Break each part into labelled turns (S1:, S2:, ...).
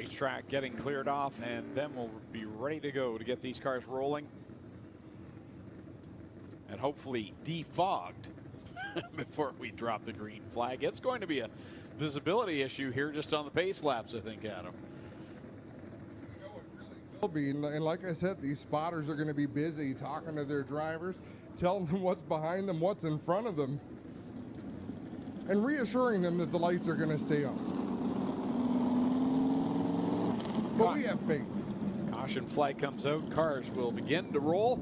S1: racetrack getting cleared off, and then we'll be ready to go to get these cars rolling and hopefully defogged before we drop the green flag. It's going to be a visibility issue here just on the pace laps, I think, Adam.
S2: Will be, and like I said, these spotters are going to be busy talking to their drivers, telling them what's behind them, what's in front of them, and reassuring them that the lights are going to stay on. But we have faith.
S1: Caution flag comes out. Cars will begin to roll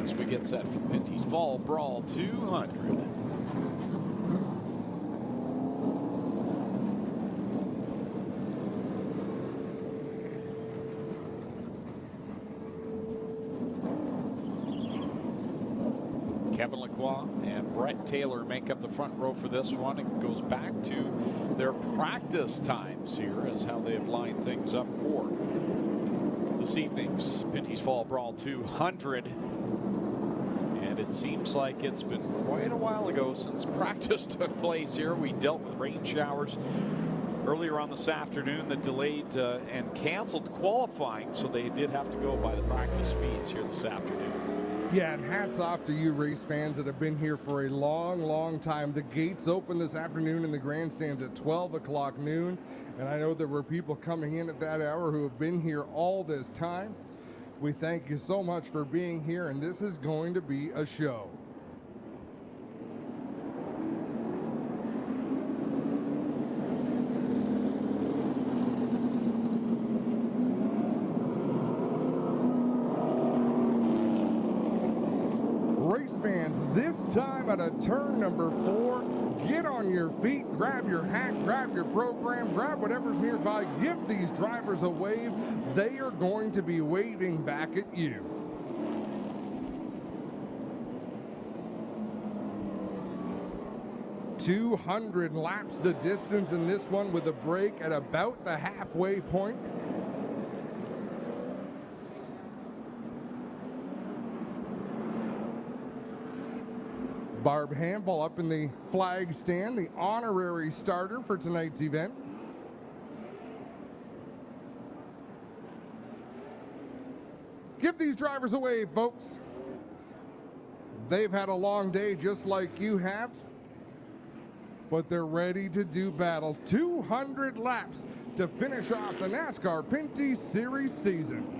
S1: as we get set for Pinty's Fall Brawl 200. Kevin Lacroix and Brett Taylor make up the front row for this one. It goes back to their practice times here as how they have lined things up for this evening's Pinty's Fall Brawl 200. And it seems like it's been quite a while ago since practice took place here. We dealt with rain showers earlier on this afternoon that delayed and canceled qualifying, so they did have to go by the practice speeds here this afternoon.
S2: Yeah, and hats off to you race fans that have been here for a long, long time. The gates open this afternoon in the grandstands at 12 o'clock noon. And I know there were people coming in at that hour who have been here all this time. We thank you so much for being here, and this is going to be a show. Fans, this time at a turn number 4, get on your feet, grab your hat, grab your program, grab whatever's nearby, give these drivers a wave. They are going to be waving back at you. "200 laps the distance in this one with a break at about the halfway point. Barb Hamble up in the flag stand, the honorary starter for tonight's event. Give these drivers a wave, folks. They've had a long day just like you have, but they're ready to do battle. 200 laps to finish off the NASCAR Pinty Series season.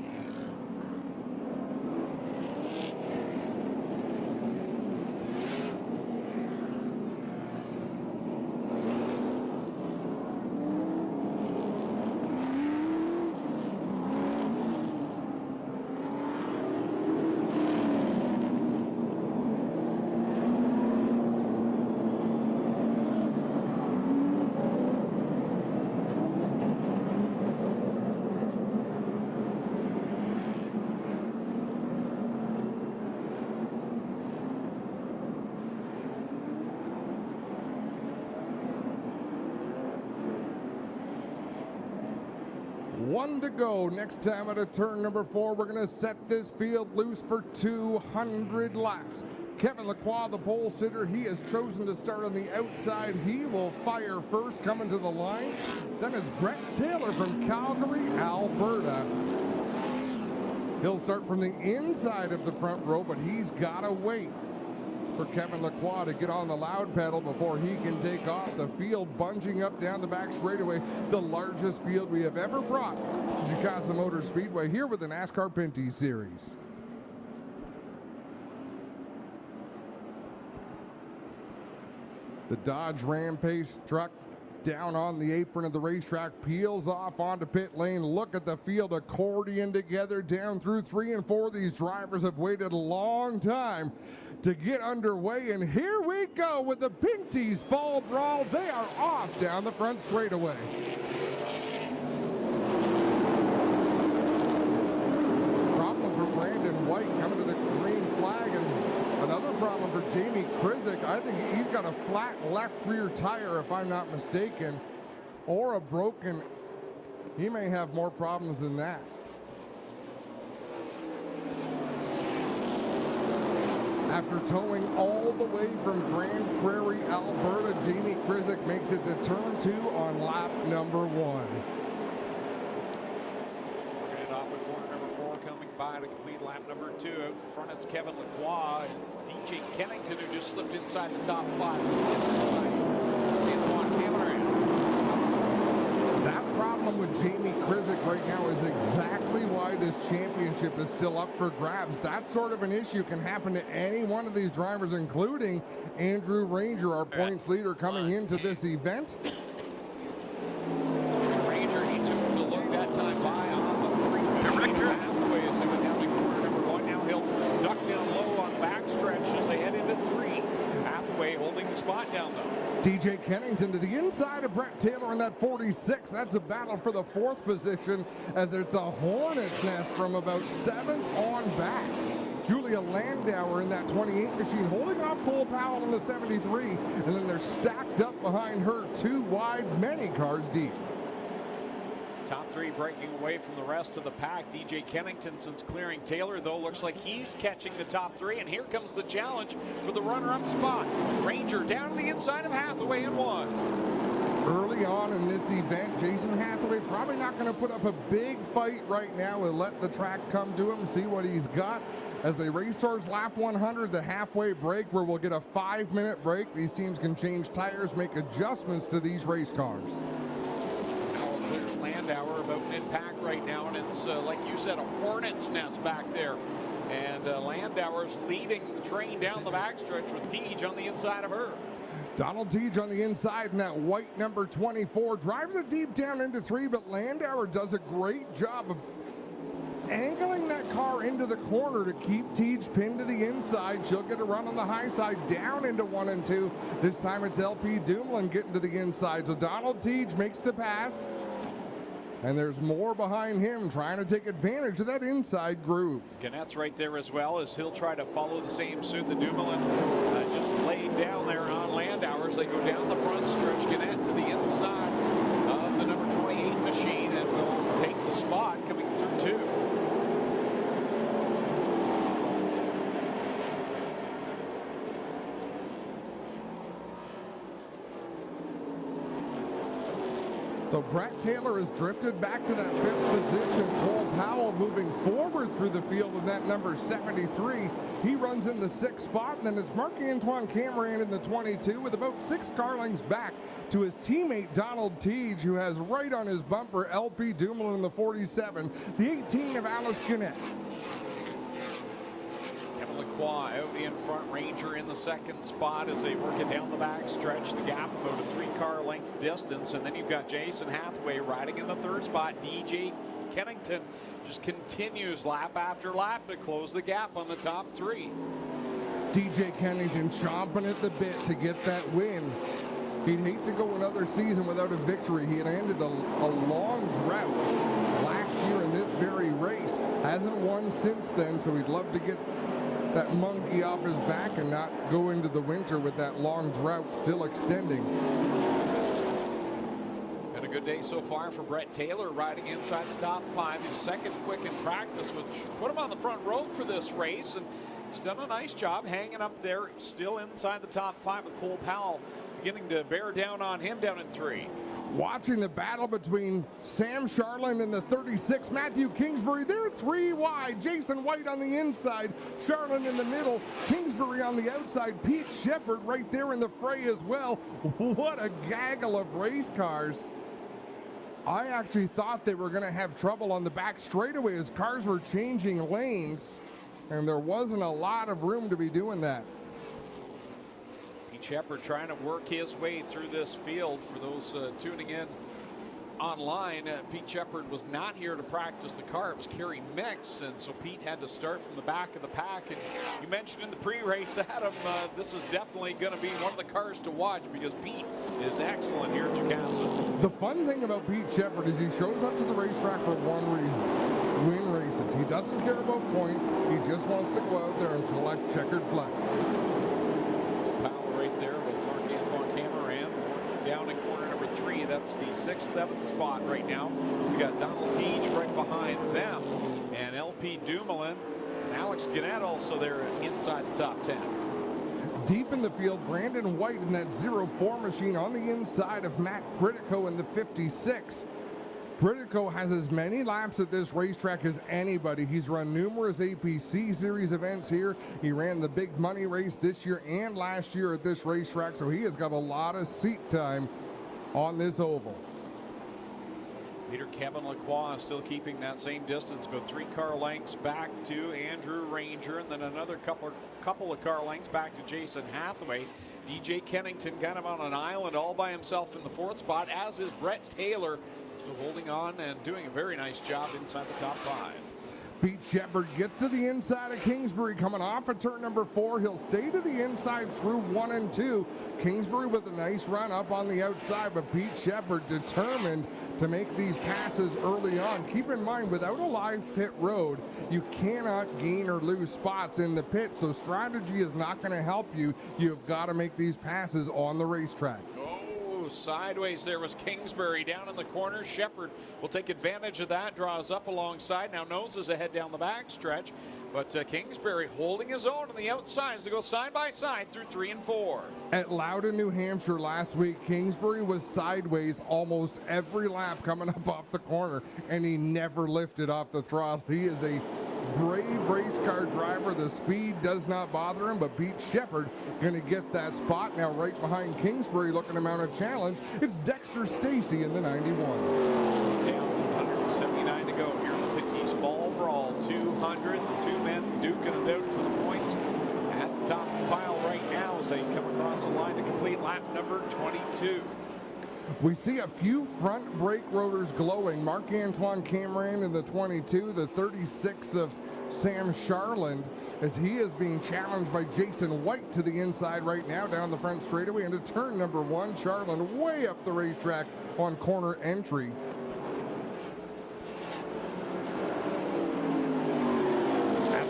S2: One to go. Next time at a turn number 4, we're going to set this field loose for 200 laps. Kevin Lacroix, the pole sitter, he has chosen to start on the outside. He will fire first, coming to the line. Then it's Brett Taylor from Calgary, Alberta. He'll start from the inside of the front row, but he's got to wait for Kevin Lacroix to get on the loud pedal before he can take off. The field bunching up down the back straightaway, the largest field we have ever brought to Jacasa Motor Speedway here with the NASCAR Pinty Series. The Dodge Ram Pace truck down on the apron of the racetrack, peels off onto pit lane. Look at the field accordion together down through 3 and 4. These drivers have waited a long time to get underway, and here we go with the Pinty's Fall Brawl. They are off down the front straightaway. Problem for Brandon White coming to the green flag, and another problem for Jamie Krizik. I think he's got a flat left rear tire, if I'm not mistaken, or a broken. He may have more problems than that. After towing all the way from Grand Prairie, Alberta, Jamie Krizik makes it to turn 2 on lap number 1.
S1: Working it off of corner number 4, coming by to complete lap number 2. Out in front, it's Kevin Lacroix. It's DJ Kennington who just slipped inside the top 5. Slips inside Antoine Cameron.
S2: That problem with Jamie Krizik right now is exactly why this championship is still up for grabs. That sort of an issue can happen to any one of these drivers, including Andrew Ranger, our points leader coming into this event.
S1: Ranger, he took the look that time by on the 3 halfway as they went down to corner number 1. Now he'll duck down low on backstretch as they head into 3. Hathaway holding the spot down though.
S2: DJ Kennington to the inside of Brett Taylor in that 46. That's a battle for the 4th position as it's a hornet's nest from about 7th on back. Julia Landauer in that 28 machine holding off Cole Powell in the 73, and then they're stacked up behind her 2 wide, many cars deep.
S1: Top 3 breaking away from the rest of the pack. DJ Kennington, since clearing Taylor, though, looks like he's catching the top 3. And here comes the challenge for the runner-up spot. Ranger down to the inside of Hathaway in 1.
S2: Early on in this event, Jason Hathaway probably not going to put up a big fight right now. We'll let the track come to him, see what he's got. As they race towards lap 100, the halfway break, where we'll get a 5-minute break. These teams can change tires, make adjustments to these race cars.
S1: There's Landauer about mid-pack right now, and it's, like you said, a hornet's nest back there. And Landauer's leading the train down the backstretch with Teague on the inside of her.
S2: Donald Teague on the inside in that white number 24. Drives it deep down into 3, but Landauer does a great job of angling that car into the corner to keep Teague pinned to the inside. She'll get a run on the high side down into 1 and 2. This time it's LP Dumoulin getting to the inside. So Donald Teague makes the pass. And there's more behind him trying to take advantage of that inside groove.
S1: Gannett's right there as well as he'll try to follow the same suit. The Dumoulin just laid down there on Landauer as they go down the front stretch. Gannett to the inside of the number 28 machine and will take the spot coming through 2.
S2: So Brett Taylor has drifted back to that 5th position. Cole Powell moving forward through the field in that number 73. He runs in the 6th spot, and then it's Marc-Antoine Cameron in the 22 with about 6 car lengths back to his teammate Donald Teague, who has right on his bumper LP Dumoulin in the 47, the 18 of Alice Gannett.
S1: Lacroix out in front, Ranger in the 2nd spot as they work it down the back stretch. The gap about a 3-car length distance, and then you've got Jason Hathaway riding in the 3rd spot. DJ Kennington just continues lap after lap to close the gap on the top 3.
S2: DJ Kennington chomping at the bit to get that win. He'd hate to go another season without a victory. He had ended a long drought last year in this very race. Hasn't won since then, so he'd love to get that monkey off his back and not go into the winter with that long drought still extending.
S1: And a good day so far for Brett Taylor riding inside the top 5. His 2nd quick in practice, which put him on the front row for this race, and he's done a nice job hanging up there, still inside the top 5 with Cole Powell beginning to bear down on him down in 3.
S2: Watching the battle between Sam Charlin and the 36, Matthew Kingsbury. They're 3 wide. Jason White on the inside, Charlin in the middle, Kingsbury on the outside, Pete Shepard right there in the fray as well. What a gaggle of race cars. I actually thought they were going to have trouble on the back straightaway as cars were changing lanes, and there wasn't a lot of room to be doing that.
S1: Shepard trying to work his way through this field. For those tuning in online, Pete Shepard was not here to practice the car. It was Kerry Mix, and so Pete had to start from the back of the pack. And you mentioned in the pre-race, Adam, this is definitely going to be one of the cars to watch because Pete is excellent here at Jacassa.
S2: The fun thing about Pete Shepard is he shows up to the racetrack for one reason: win races. He doesn't care about points. He just wants to go out there and collect checkered flags.
S1: Down in corner number 3, that's the 6th, 7th spot right now. We got Donald Teague right behind them, and LP Dumoulin and Alex Gannett also there inside the top 10.
S2: Deep in the field, Brandon White in that 04 machine on the inside of Matt Pritico in the 56. Pritico has as many laps at this racetrack as anybody. He's run numerous APC series events here. He ran the big money race this year and last year at this racetrack, so he has got a lot of seat time on this oval.
S1: Leader Kevin Lacroix still keeping that same distance, about 3 car lengths back to Andrew Ranger, and then another couple of car lengths back to Jason Hathaway. DJ Kennington kind of on an island all by himself in the 4th spot, as is Brett Taylor, still holding on and doing a very nice job inside the top 5.
S2: Pete Shepard gets to the inside of Kingsbury coming off of turn number 4. He'll stay to the inside through 1 and 2. Kingsbury with a nice run up on the outside, but Pete Shepard determined to make these passes early on. Keep in mind, without a live pit road, you cannot gain or lose spots in the pit, so strategy is not going to help you. You've got to make these passes on the racetrack.
S1: Sideways there was Kingsbury down in the corner. Shepard will take advantage of that, draws up alongside, now noses ahead down the back stretch, but Kingsbury holding his own on the outside as they go side by side through 3 and 4.
S2: At Loudon, New Hampshire last week, Kingsbury was sideways almost every lap coming up off the corner, and he never lifted off the throttle. He is a brave race car driver. The speed does not bother him, but Pete Shepard going to get that spot now right behind Kingsbury, looking to mount a challenge. It's Dexter Stacey in the 91.
S1: Yeah, 179 to go here in the Pitties Fall Brawl. 200, the 2 men duking it out for the points at the top of the pile right now as they come across the line to complete lap number 22.
S2: We see a few front brake rotors glowing. Marc-Antoine Cameron in the 22, the 36 of Sam Charland, as he is being challenged by Jason White to the inside right now down the front straightaway into turn number 1. Charland way up the racetrack on corner entry.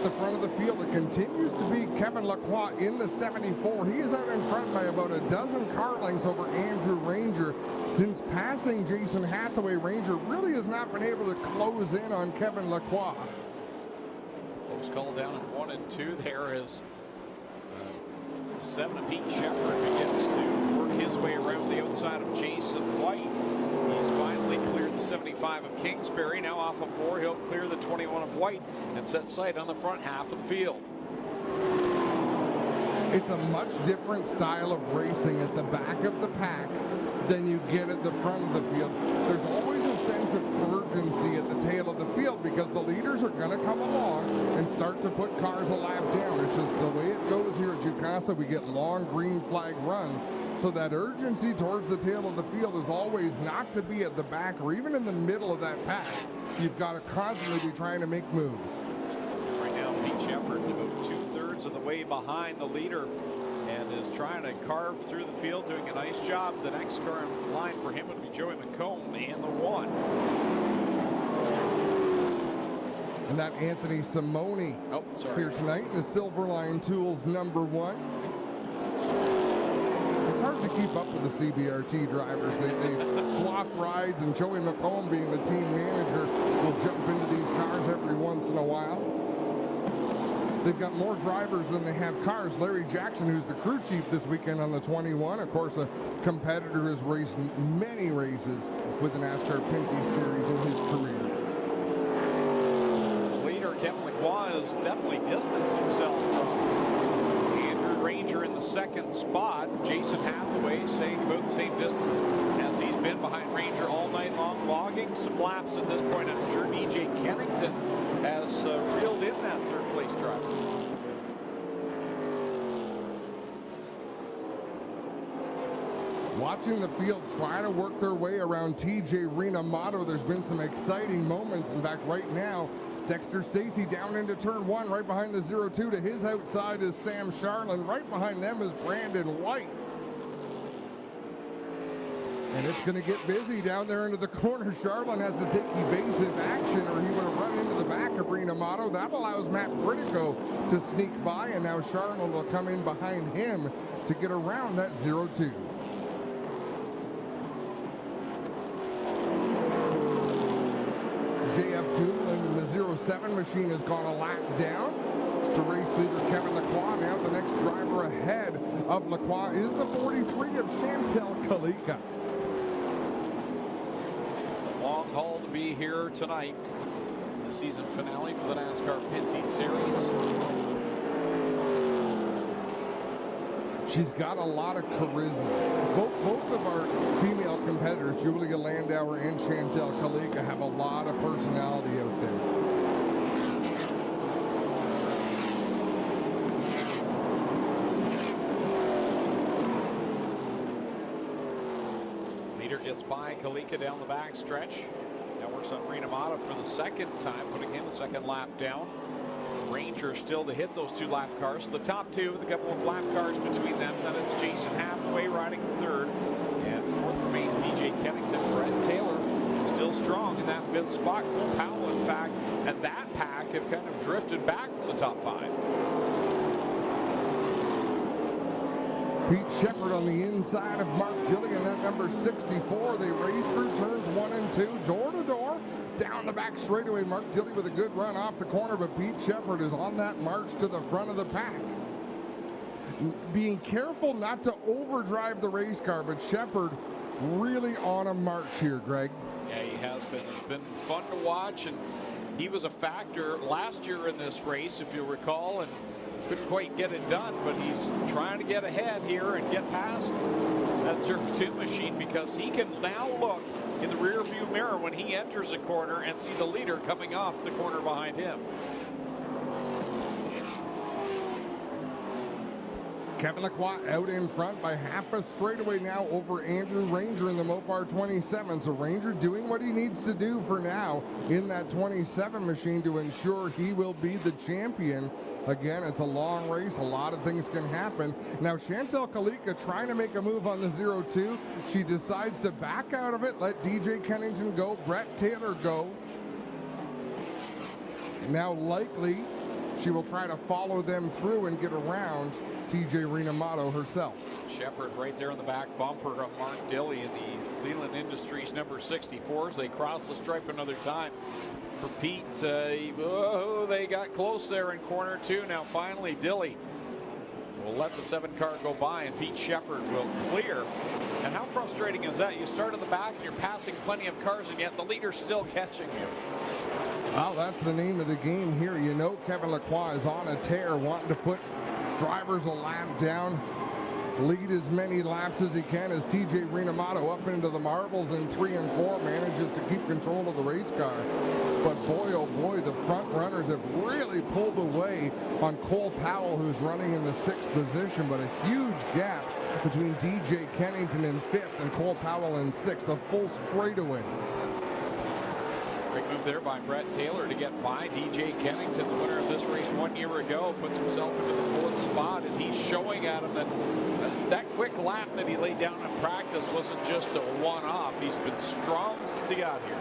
S2: The front of the field, it continues to be Kevin Lacroix in the 74. He is out in front by about a dozen car lengths over Andrew Ranger. Since passing Jason Hathaway, Ranger really has not been able to close in on Kevin Lacroix.
S1: Close call down in 1 and 2 there as 7 of Pete Shepard begins to work his way around the outside of Jason White. He's finally cleared the 75 of Kingsbury. Now off of 4, he'll clear the 21 of White and set sight on the front half of the field.
S2: It's a much different style of racing at the back of the pack than you get at the front of the field. There's always a sense of urgency at the tail of the field because the leaders are going to come along and start to put cars a lap down. It's just the way it goes here at Jukasa. We get long green flag runs. So that urgency towards the tail of the field is always not to be at the back or even in the middle of that pack. You've got to constantly be trying to make moves.
S1: Right now, Pete Shepard about 2/3 of the way behind the leader and is trying to carve through the field, doing a nice job. The next car in line for him would be Joey McComb in the 1.
S2: And that Anthony Simone here tonight in the Silverline Tools number 1. It's hard to keep up with the CBRT drivers. They swap rides, and Joey McComb, being the team manager, will jump into these cars every once in a while. They've got more drivers than they have cars. Larry Jackson, who's the crew chief this weekend on the 21, of course, a competitor, has raced many races with the NASCAR Pinty Series in his career.
S1: Leader Kevin Lacroix has definitely distanced himself from Andrew Ranger in the 2nd spot. Jason Hathaway staying about the same distance as he's been behind Ranger all night long, logging some laps at this point. I'm sure DJ Kennington has reeled in that 3rd place driver.
S2: Watching the field try to work their way around TJ Renamato, there's been some exciting moments. In fact, right now, Dexter Stacey down into turn 1, right behind the 02. To his outside is Sam Charland. Right behind them is Brandon White. And it's going to get busy down there into the corner. Charland has to take evasive action or he would have run into the back of Renamato. That allows Matt Pritico to sneak by, and now Charland will come in behind him to get around that 02. JF Doolin, the 07 machine, has gone a lap down. to race leader Kevin Lacroix. Now the next driver ahead of Lacroix is the 43 of Chantel Kalika.
S1: Long haul to be here tonight. The season finale for the NASCAR Pinty Series.
S2: She's got a lot of charisma. Both of our female competitors, Julia Landauer and Chantel Kalika, have a lot of personality out there.
S1: Leader gets by Kalika down the back stretch. Now works on Rena Mata for the second time, putting him a second lap down. Ranger still to hit those two lap cars. So the top two with a couple of lap cars between them. Then it's Jason Hathaway riding third. And fourth remains DJ Kennington. Brett Taylor still strong in that fifth spot. Cole Powell, in fact, and that pack have kind of drifted back from the top five.
S2: Pete Shepard on the inside of Mark Dillon at number 64. They race through turns 1 and 2, door to door. Down the back straightaway, Mark Dilley with a good run off the corner, but Pete Shepard is on that march to the front of the pack. Being careful not to overdrive the race car, but Shepard really on a march here, Greg.
S1: Yeah, he has been. It's been fun to watch, and he was a factor last year in this race, if you recall, and couldn't quite get it done, but he's trying to get ahead here and get past that Surf 2 machine, because he can now look in the rear view mirror when he enters a corner and see the leader coming off the corner behind him.
S2: Kevin Lacroix out in front by half a straightaway now over Andrew Ranger in the Mopar 27. So Ranger doing what he needs to do for now in that 27 machine to ensure he will be the champion. Again, it's a long race. A lot of things can happen. Now, Chantel Kalika trying to make a move on the 0-2. She decides to back out of it, let DJ Kennington go, Brett Taylor go. Now, likely, she will try to follow them through and get around TJ Renamato herself.
S1: Shepard right there in the back bumper of Mark Dilley in the Leland Industries number 64 as they cross the stripe another time. For Pete, they got close there in corner 2. Now finally Dilley will let the 7 car go by and Pete Shepard will clear. And how frustrating is that? You start in the back and you're passing plenty of cars and yet the leader's still catching you.
S2: Well, that's the name of the game here. You know Kevin Lacroix is on a tear, wanting to put drivers a lap down, lead as many laps as he can as TJ Renamato up into the marbles in 3 and 4 manages to keep control of the race car. But boy, oh boy, the front runners have really pulled away on Cole Powell, who's running in the 6th position, but a huge gap between DJ Kennington in 5th and Cole Powell in 6th, a full straightaway.
S1: Great move there by Brett Taylor to get by DJ Kennington, the winner of this race 1 year ago, puts himself into the 4th spot, and he's showing at him that that quick lap that he laid down in practice wasn't just a one-off. He's been strong since he got here.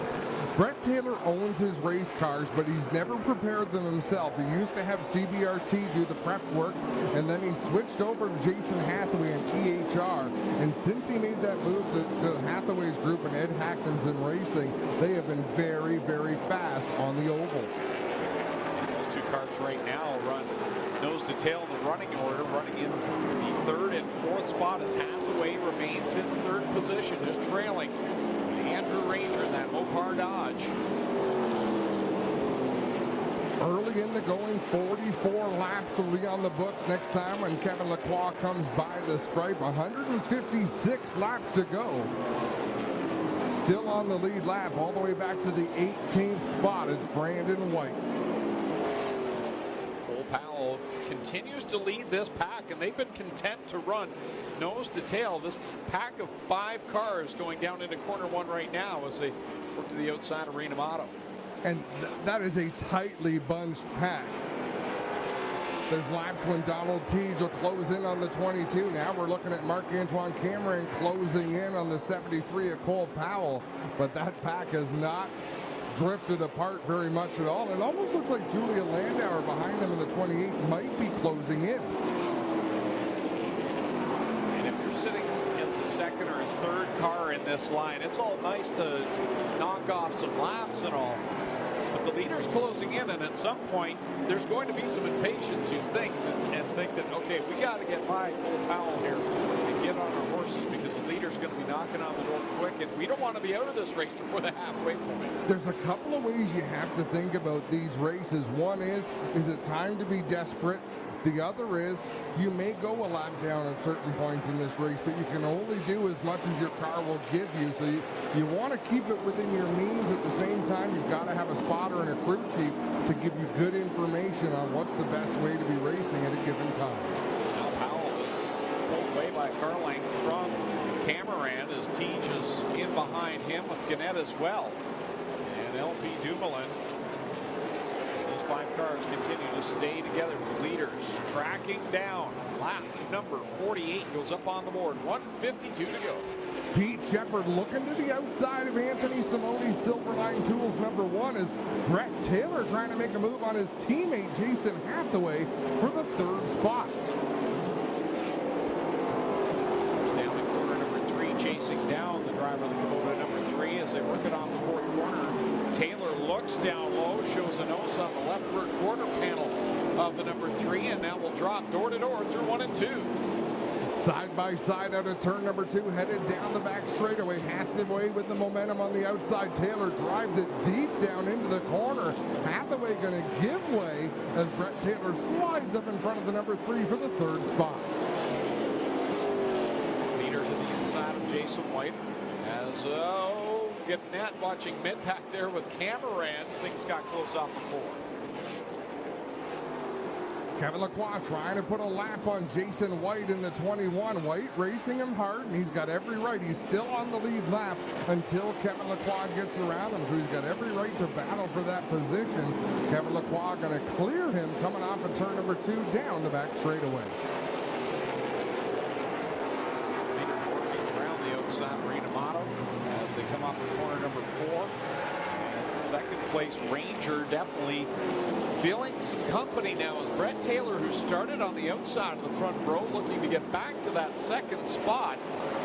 S2: Brett Taylor owns his race cars, but he's never prepared them himself. He used to have CBRT do the prep work, and then he switched over to Jason Hathaway and EHR. And since he made that move to Hathaway's group and Ed Hacktonson Racing, they have been very, very fast on the ovals.
S1: And those 2 cars right now run nose to tail in the running order, running in the 3rd and 4th spot as Hathaway remains in 3rd position, just trailing Andrew Ranger in that Mopar Dodge.
S2: Early in the going, 44 laps will be on the books next time when Kevin Lacroix comes by the stripe. 156 laps to go. Still on the lead lap all the way back to the 18th spot. It's Brandon White.
S1: Cole Powell continues to lead this pack, and they've been content to run nose to tail. This pack of 5 cars going down into corner 1 right now as they work to the outside of Renamato.
S2: And that is a tightly bunched pack. There's laps when Donald Teague will close in on the 22. Now we're looking at Marc-Antoine Cameron closing in on the 73 of Cole Powell. But that pack has not drifted apart very much at all. It almost looks like Julia Landauer behind them in the 28 might be closing in.
S1: And if you're sitting against a 2nd or a 3rd car in this line, it's all nice to knock off some laps and all. But But the leader's closing in, and at some point, there's going to be some impatience, you'd think, and think that, okay, we got to get by Cole Powell here and get on our horses because the leader's going to be knocking on the door quick, and we don't want to be out of this race before the halfway point.
S2: There's a couple of ways you have to think about these races. One is it time to be desperate? The other is you may go a lap down at certain points in this race, but you can only do as much as your car will give you. So you want to keep it within your means. At the same time, you've got to have a spotter and a crew chief to give you good information on what's the best way to be racing at a given time.
S1: Now Powell is pulled away by car length from Cameron as Teach is in behind him with Gannett as well. And LP Dumoulin, as those 5 cars continue to stay together with the leaders, tracking down. Lap number 48 goes up on the board. 1:52 to go.
S2: Pete Shepard looking to the outside of Anthony Simone's Silverline Tools #1 as Brett Taylor trying to make a move on his teammate Jason Hathaway for the 3rd spot.
S1: Down in corner number 3, chasing down the driver of the Kubota number 3 as they work it off the 4th corner. Taylor looks down low, shows a nose on the left rear quarter panel of the number 3, and now will drop door to door through 1 and 2.
S2: Side by side out of turn number 2, headed down the back straightaway. Hathaway with the momentum on the outside. Taylor drives it deep down into the corner. Hathaway going to give way as Brett Taylor slides up in front of the number 3 for the 3rd spot.
S1: Leader to the inside of Jason White as Gannett watching mid back there with Cameron. Things got close off the 4.
S2: Kevin Lacroix trying to put a lap on Jason White in the 21. White racing him hard, and he's got every right. He's still on the lead lap until Kevin Lacroix gets around him, so he's got every right to battle for that position. Kevin Lacroix going to clear him coming off of turn number 2 down the back straightaway.
S1: Leaders working around the outside of Renamato as they come off of corner number 4. And 2nd place Ranger definitely feeling some company now as Brett Taylor, who started on the outside of the front row, looking to get back to that 2nd spot.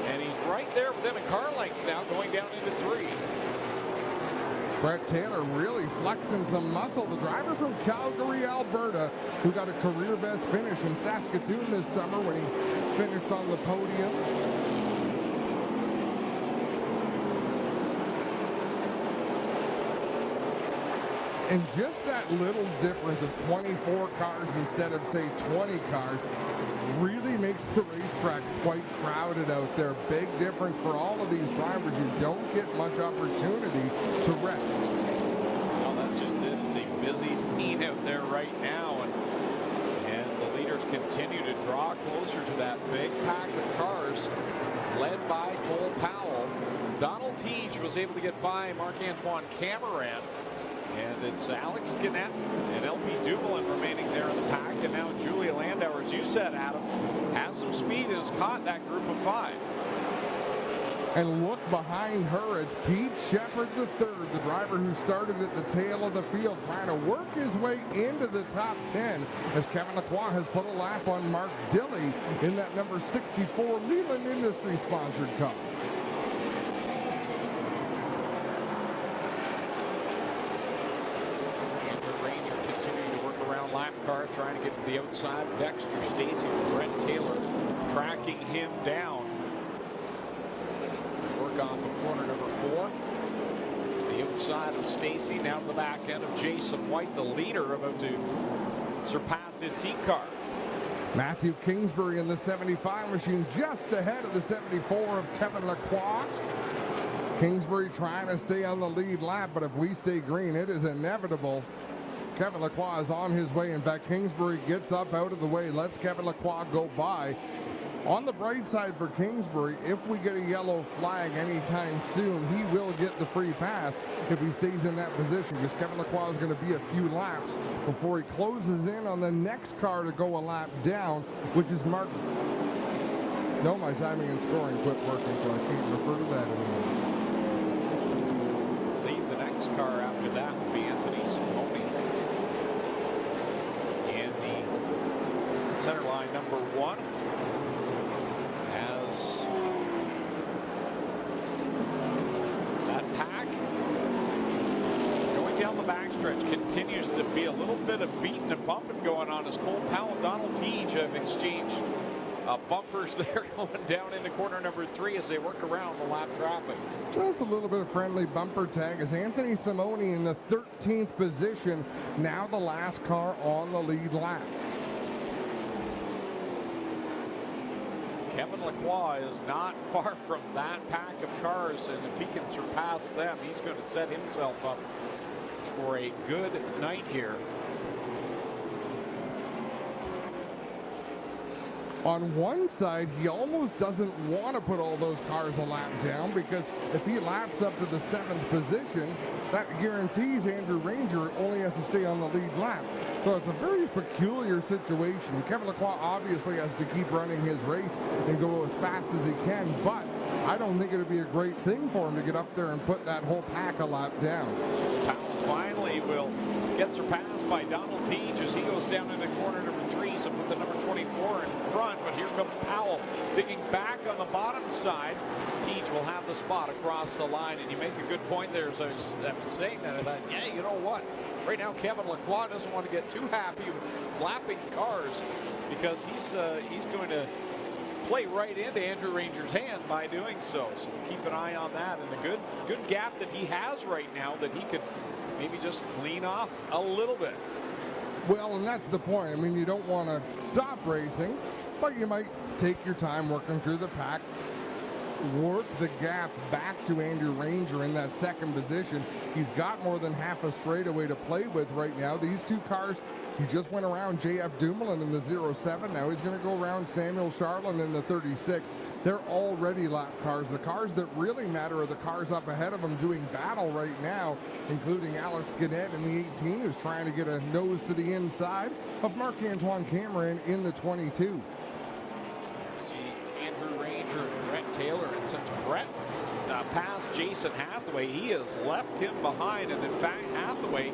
S1: And he's right there with him in car length now, going down into 3.
S2: Brett Taylor really flexing some muscle. The driver from Calgary, Alberta, who got a career best finish in Saskatoon this summer when he finished on the podium. And just that little difference of 24 cars instead of, say, 20 cars really makes the racetrack quite crowded out there. Big difference for all of these drivers. You don't get much opportunity to rest.
S1: Well, that's just it. It's a busy scene out there right now. And the leaders continue to draw closer to that big pack of cars led by Cole Powell. Donald Teach was able to get by Marc-Antoine Cameron. And it's Alex Gannett and LP Dumoulin remaining there in the pack. And now Julia Landauer, as you said, Adam, has some speed and has caught that group of 5.
S2: And look behind her, it's Pete Shepard III, the driver who started at the tail of the field, trying to work his way into the top 10 as Kevin Lacroix has put a lap on Mark Dilley in that number 64 Leland Industries sponsored car.
S1: Cars trying to get to the outside. Dexter Stacy with Brett Taylor tracking him down. Work off of corner number 4. To the outside of Stacy, now to the back end of Jason White, the leader, about to surpass his team car.
S2: Matthew Kingsbury in the 75 machine just ahead of the 74 of Kevin Lacroix. Kingsbury trying to stay on the lead lap, but if we stay green, it is inevitable. Kevin Lacroix is on his way. In fact, Kingsbury gets up out of the way, lets Kevin Lacroix go by. On the bright side for Kingsbury, if we get a yellow flag anytime soon, he will get the free pass if he stays in that position, because Kevin Lacroix is going to be a few laps before he closes in on the next car to go a lap down, which is Mark. No, my timing and scoring quit working, so I can't refer to that anymore.
S1: Leave the next car after that will be Anthony Simone. Center line number 1 has that pack going down the back backstretch continues to be a little bit of beating and bumping going on as Cole Powell and Donald Teege have exchanged bumpers there going down into corner number 3 as they work around the lap traffic.
S2: Just a little bit of friendly bumper tag as Anthony Simone in the 13th position, now the last car on the lead lap.
S1: Kevin Lacroix is not far from that pack of cars, and if he can surpass them, he's going to set himself up for a good night here.
S2: On one side, he almost doesn't want to put all those cars a lap down, because if he laps up to the 7th position, that guarantees Andrew Ranger only has to stay on the lead lap. So it's a very peculiar situation. Kevin Lacroix obviously has to keep running his race and go as fast as he can, but I don't think it would be a great thing for him to get up there and put that whole pack a lap down.
S1: Powell finally will get surpassed by Donald Teege as he goes down into corner number 3, so put the number 24 in front, but here comes Powell digging back on the bottom side. Teege will have the spot across the line, and you make a good point there. So I was saying that, I thought, yeah, you know what? Right now, Kevin Lacroix doesn't want to get too happy with lapping cars, because he's going to play right into Andrew Ranger's hand by doing so. So keep an eye on that, and a good gap that he has right now that he could maybe just lean off a little bit.
S2: Well, and that's the point. I mean, you don't want to stop racing, but you might take your time working through the pack, work the gap back to Andrew Ranger in that 2nd position. He's got more than half a straightaway to play with right now. These two cars, he just went around JF Dumoulin in the 07. Now he's going to go around Samuel Charlin in the 36. They're already lap cars. The cars that really matter are the cars up ahead of him doing battle right now, including Alex Gannett in the 18, who's trying to get a nose to the inside of Marc-Antoine Cameron in the 22.
S1: Brett Taylor, and since Brett passed Jason Hathaway, he has left him behind, and in fact Hathaway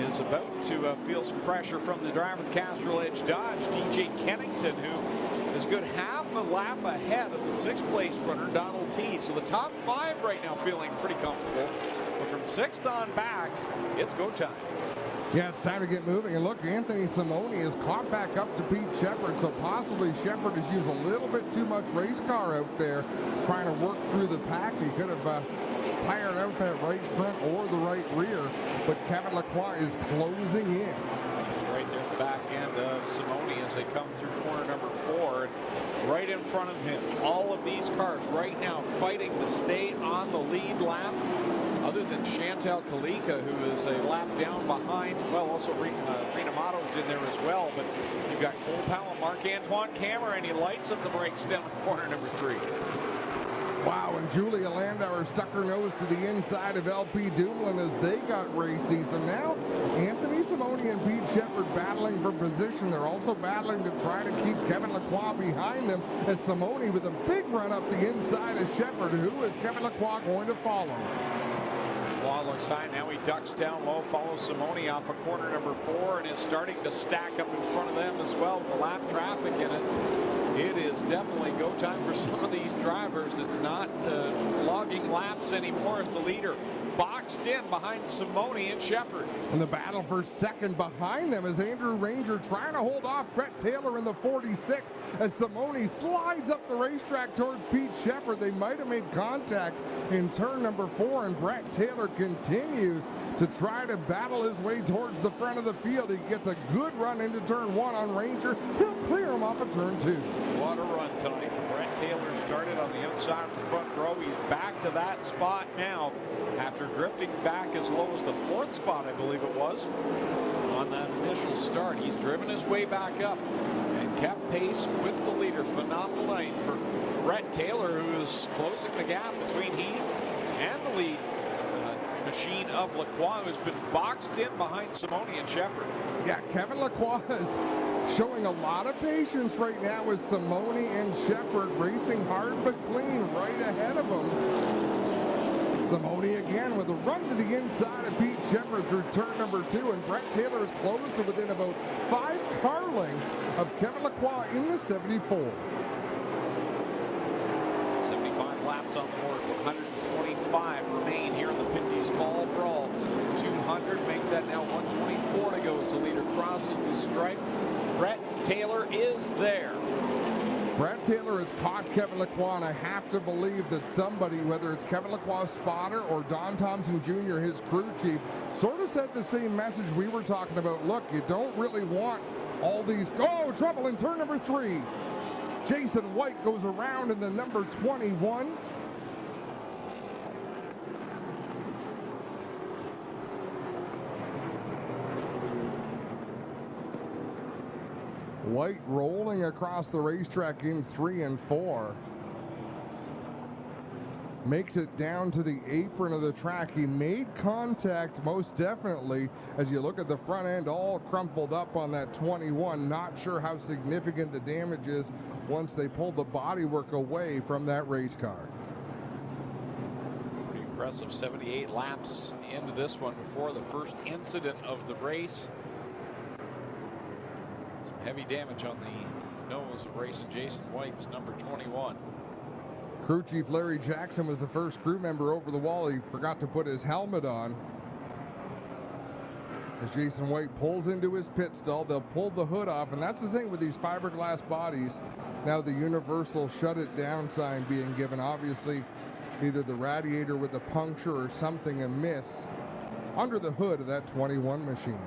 S1: is about to feel some pressure from the driver of Castrol Edge Dodge, DJ Kennington, who is good half a lap ahead of the 6th place runner Donald Teege. So the top 5 right now feeling pretty comfortable, but from 6th on back, it's go time.
S2: Yeah, it's time to get moving. And look, Anthony Simone is caught back up to Pete Shepard, so possibly Shepard has used a little bit too much race car out there trying to work through the pack. He could have tired out that right front or the right rear, but Kevin Lacroix is closing in.
S1: He's right there at the back end of Simone as they come through corner number 4. And right in front of him, all of these cars right now fighting to stay on the lead lap. Other than Chantal Kalika, who is a lap down behind. Well, also Rena Mato's in there as well. But you've got Cole Powell, Marc-Antoine Cameron. He lights up the brakes down corner number 3.
S2: Wow, and Julia Landauer stuck her nose to the inside of LP Dumoulin as they got racing. So now Anthony Simone and Pete Shepard battling for position. They're also battling to try to keep Kevin Lacroix behind them, as Simone with a big run up the inside of Shepard. Who is Kevin Lacroix going to follow?
S1: Wall looks high. Now he ducks down low, follows Simone off of corner number 4, and is starting to stack up in front of them as well with the lap traffic in it. It is definitely go time for some of these drivers. It's not logging laps anymore as the leader boxed in behind Simone and Shepard.
S2: And the battle for 2nd behind them is Andrew Ranger trying to hold off Brett Taylor in the 46 as Simone slides up the racetrack towards Pete Shepard. They might have made contact in turn number 4, and Brett Taylor continues to try to battle his way towards the front of the field. He gets a good run into turn 1 on Ranger. He'll clear him off of turn 2.
S1: What a run tonight for Brett Taylor. Started on the outside of the front row. He's back to that spot now after drifting back as low as the 4th spot, I believe it was, on that initial start. He's driven his way back up and kept pace with the leader. Phenomenal night for Brett Taylor, who is closing the gap between he and the lead machine of Lacroix, who's been boxed in behind Simone and Shepard.
S2: Yeah, Kevin Lacroix is showing a lot of patience right now with Simone and Shepard racing hard but clean right ahead of him. Simone again with a run to the inside of Pete Shepard through turn number 2, and Brett Taylor is close to within about 5 car lengths of Kevin Lacroix in the 74.
S1: 75 laps on the board, 125 remain here in the Pinty's Fall Brawl. 200 make that now. 1:24 to go as the leader crosses the stripe. Brett Taylor is there.
S2: Brett Taylor has caught Kevin Lacroix, and I have to believe that somebody, whether it's Kevin Lacroix's spotter or Don Thompson Jr., his crew chief, sort of said the same message we were talking about. Look, you don't really want all these. Oh, trouble in turn number 3. Jason White goes around in the number 21. White rolling across the racetrack in 3 and 4. Makes it down to the apron of the track. He made contact, most definitely, as you look at the front end all crumpled up on that 21. Not sure how significant the damage is once they pulled the bodywork away from that race car.
S1: Pretty impressive 78 laps into this one before the first incident of the race. Heavy damage on the nose of racing Jason White's number 21.
S2: Crew chief Larry Jackson was the first crew member over the wall. He forgot to put his helmet on. As Jason White pulls into his pit stall, they'll pull the hood off, and that's the thing with these fiberglass bodies. Now the universal shut it down sign being given. Obviously, either the radiator with a puncture or something amiss under the hood of that 21 machine.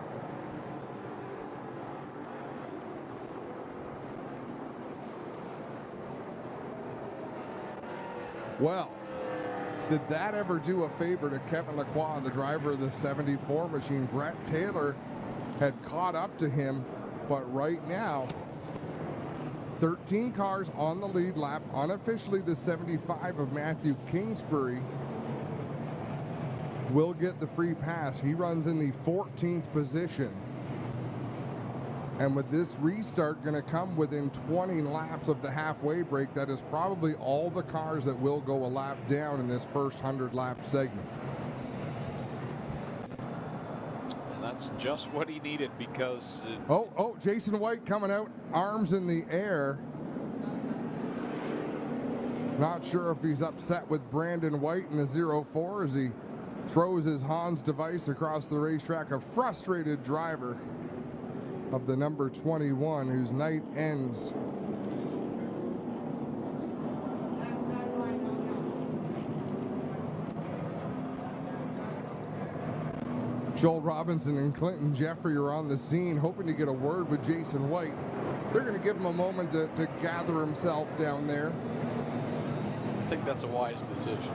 S2: Well, did that ever do a favor to Kevin Lacroix, the driver of the 74 machine? Brett Taylor had caught up to him, but right now, 13 cars on the lead lap. Unofficially, the 75 of Matthew Kingsbury will get the free pass. He runs in the 14th position. And with this restart going to come within 20 laps of the halfway break, that is probably all the cars that will go a lap down in this first 100-lap segment.
S1: And that's just what he needed because...
S2: Jason White coming out, arms in the air. Not sure if he's upset with Brandon White in the 04 as he throws his Hans device across the racetrack. A frustrated driver of the number 21, whose night ends. Joel Robinson and Clinton Jeffrey are on the scene, hoping to get a word with Jason White. They're going to give him a moment to gather himself down there.
S1: I think that's a wise decision.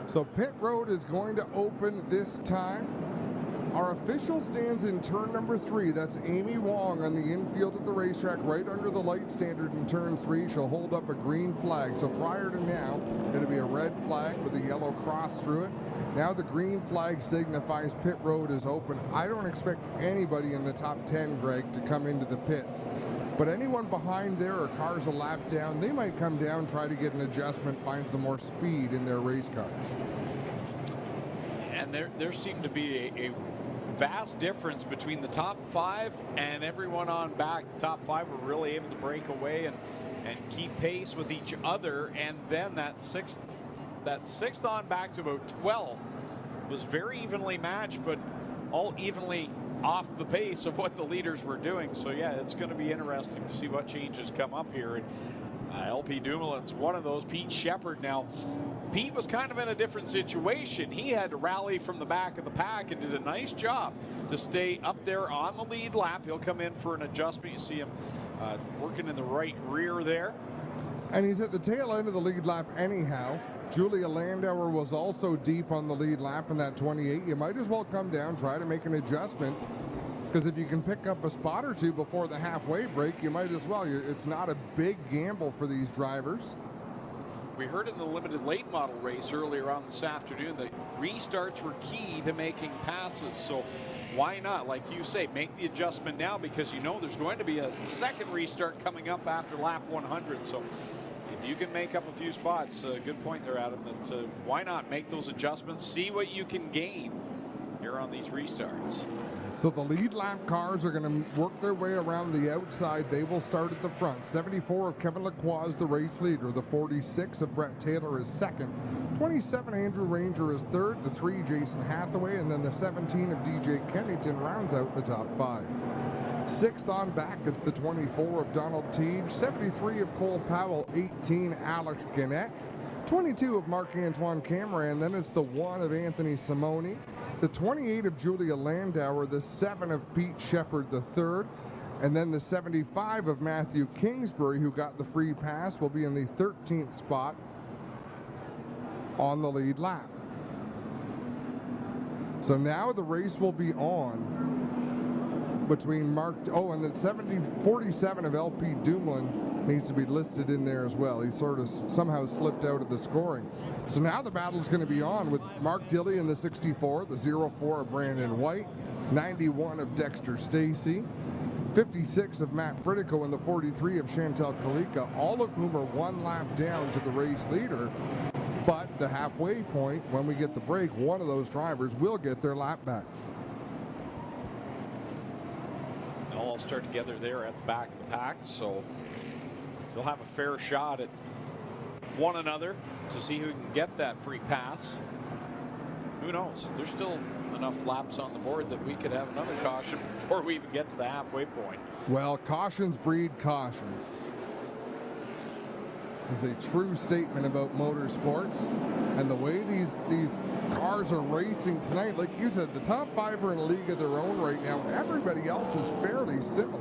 S2: So pit road is going to open this time. Our official stands in turn number 3. That's Amy Wong on the infield of the racetrack, right under the light standard in turn 3. She'll hold up a green flag. So prior to now, it'll be a red flag with a yellow cross through it. Now the green flag signifies pit road is open. I don't expect anybody in the top 10, Greg, to come into the pits. But anyone behind there or cars a lap down, they might come down, try to get an adjustment, find some more speed in their race cars.
S1: And there seemed to be a vast difference between the top 5 and everyone on back. The top 5 were really able to break away and keep pace with each other. And then that sixth on back to about 12 was very evenly matched, but all evenly off the pace of what the leaders were doing. So yeah, it's going to be interesting to see what changes come up here. And LP Dumoulin's one of those. Pete Shepard now. Pete was kind of in a different situation. He had to rally from the back of the pack and did a nice job to stay up there on the lead lap. He'll come in for an adjustment. You see him working in the right rear there.
S2: And he's at the tail end of the lead lap anyhow. Julia Landauer was also deep on the lead lap in that 28. You might as well come down, try to make an adjustment, because if you can pick up a spot or two before the halfway break, you might as well. It's not a big gamble for these drivers.
S1: We heard in the limited late model race earlier on this afternoon that restarts were key to making passes. So why not, like you say, make the adjustment now, because you know there's going to be a second restart coming up after lap 100. So if if you can make up a few spots, good point there, Adam, that why not make those adjustments, see what you can gain here on these restarts.
S2: So the lead lap cars are going to work their way around the outside. They will start at the front. 74 of Kevin Lacroix is the race leader. The 46 of Brett Taylor is second. 27 Andrew Ranger is third. The 3 Jason Hathaway, and then the 17 of DJ Kennington rounds out the top 5. Sixth on back, it's the 24 of Donald Teague. 73 of Cole Powell. 18 Alex Gannett. 22 of Marc-Antoine Cameron. Then it's the 1 of Anthony Simoni. The 28 of Julia Landauer, the 7 of Pete Shepard, the 3rd, and then the 75 of Matthew Kingsbury, who got the free pass, will be in the 13th spot on the lead lap. So now the race will be on between and the 47 of LP Dumoulin needs to be listed in there as well. He sort of somehow slipped out of the scoring. So now the battle's going to be on with Mark Dilley in the 64, the 04 of Brandon White, 91 of Dexter Stacey, 56 of Matt Fritico, and the 43 of Chantal Kalika, all of whom are 1 lap down to the race leader. But the halfway point, when we get the break, one of those drivers will get their lap back.
S1: They'll all start together there at the back of the pack, so they'll have a fair shot at one another to see who can get that free pass. Who knows? There's still enough laps on the board that we could have another caution before we even get to the halfway point.
S2: Well, cautions breed cautions. It's a true statement about motorsports and the way these cars are racing tonight. Like you said, the top 5 are in a league of their own right now. Everybody else is fairly similar.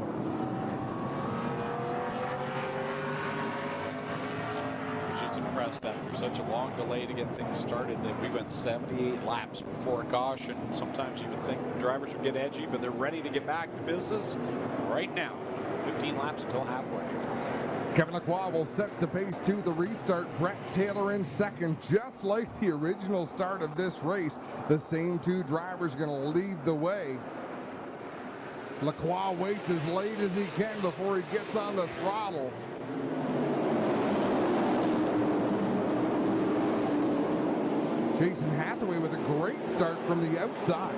S1: Impressed after such a long delay to get things started that we went 78 laps before a caution. Sometimes you would think the drivers would get edgy, but they're ready to get back to business right now. 15 laps until halfway.
S2: Kevin Lacroix will set the pace to the restart. Brett Taylor in second, just like the original start of this race. The same 2 drivers going to lead the way. Lacroix waits as late as he can before he gets on the throttle. Jason Hathaway with a great start from the outside.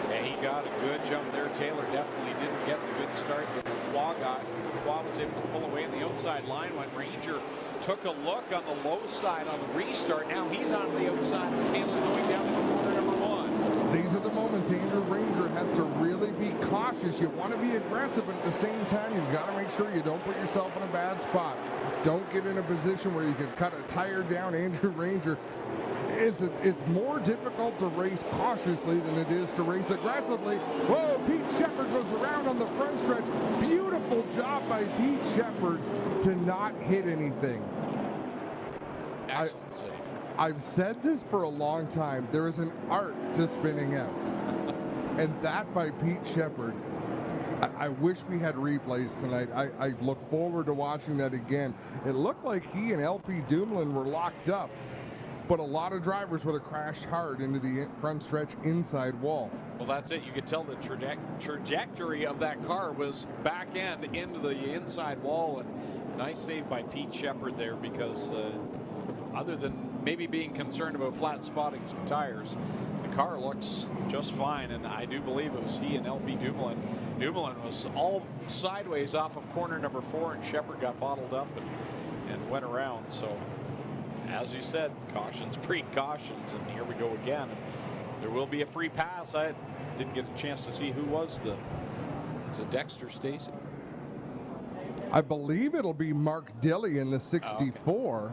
S1: Yeah, he got a good jump there. Taylor definitely didn't get the good start that Lacroix got. Lacroix was able to pull away on the outside line when Ranger took a look on the low side on the restart. Now he's on the outside. Taylor going down to corner number 1.
S2: These are the moments Andrew Ranger has to really be cautious. You want to be aggressive, but at the same time, you've got to make sure you don't put yourself in a bad spot. Don't get in a position where you can cut a tire down. Andrew Ranger, it's more difficult to race cautiously than it is to race aggressively. Whoa, Pete Shepard goes around on the front stretch. Beautiful job by Pete Shepard to not hit anything.
S1: Excellent save.
S2: I've said this for a long time. There is an art to spinning out. And that by Pete Shepard. I wish we had replays tonight. I look forward to watching that again. It looked like he and LP Dumoulin were locked up, but a lot of drivers would have crashed hard into the front stretch inside wall.
S1: Well, that's it. You could tell the trajectory of that car was back end into the inside wall, and nice save by Pete Shepard there, because other than maybe being concerned about flat spotting some tires, the car looks just fine, and I do believe it was he and LP Dumoulin. Dumoulin was all sideways off of corner number 4, and Shepard got bottled up and went around. So, as you said, cautions breed cautions, and here we go again. And there will be a free pass. I didn't get a chance to see who was it Dexter Stacey?
S2: I believe it'll be Mark Dilley in the 64.
S1: Okay.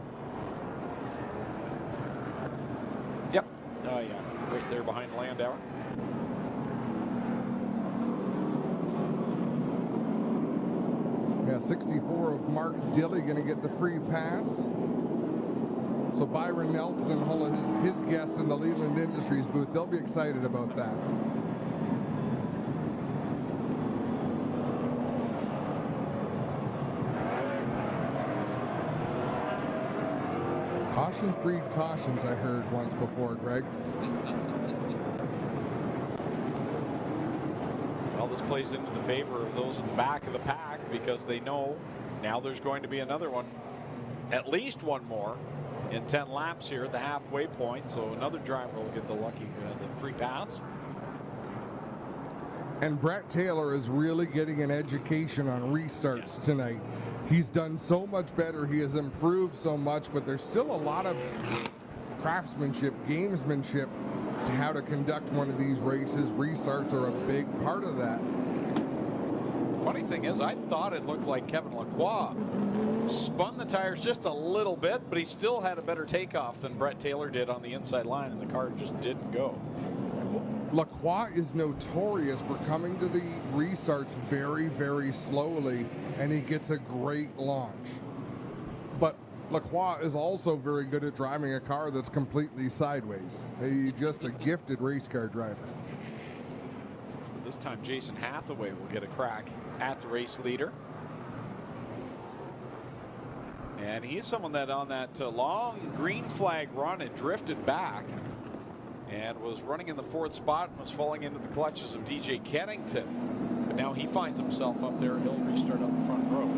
S1: Yep. Oh, yeah. Right there behind Landauer.
S2: Yeah, 64 of Mark Dilley going to get the free pass. So Byron Nelson and all of his guests in the Leland Industries booth, they'll be excited about that. Cautions breed cautions, I heard once before, Greg.
S1: Well, this plays into the favor of those in the back of the pack, because they know now there's going to be another one. at least one more in 10 laps here at the halfway point. So another driver will get the the free pass.
S2: And Brett Taylor is really getting an education on restarts tonight. He's done so much better. He has improved so much, but there's still a lot of craftsmanship, gamesmanship to how to conduct one of these races. Restarts are a big part of that.
S1: Funny thing is, I thought it looked like Kevin Lacroix spun the tires just a little bit, but he still had a better takeoff than Brett Taylor did on the inside line, and the car just didn't go.
S2: Lacroix is notorious for coming to the restarts very, very slowly, and he gets a great launch. But Lacroix is also very good at driving a car that's completely sideways. He's just a gifted race car driver.
S1: This time Jason Hathaway will get a crack at the race leader. And he's someone that on that long green flag run had drifted back and was running in the 4th spot and was falling into the clutches of DJ Kennington. But now he finds himself up there. He'll restart on the front row.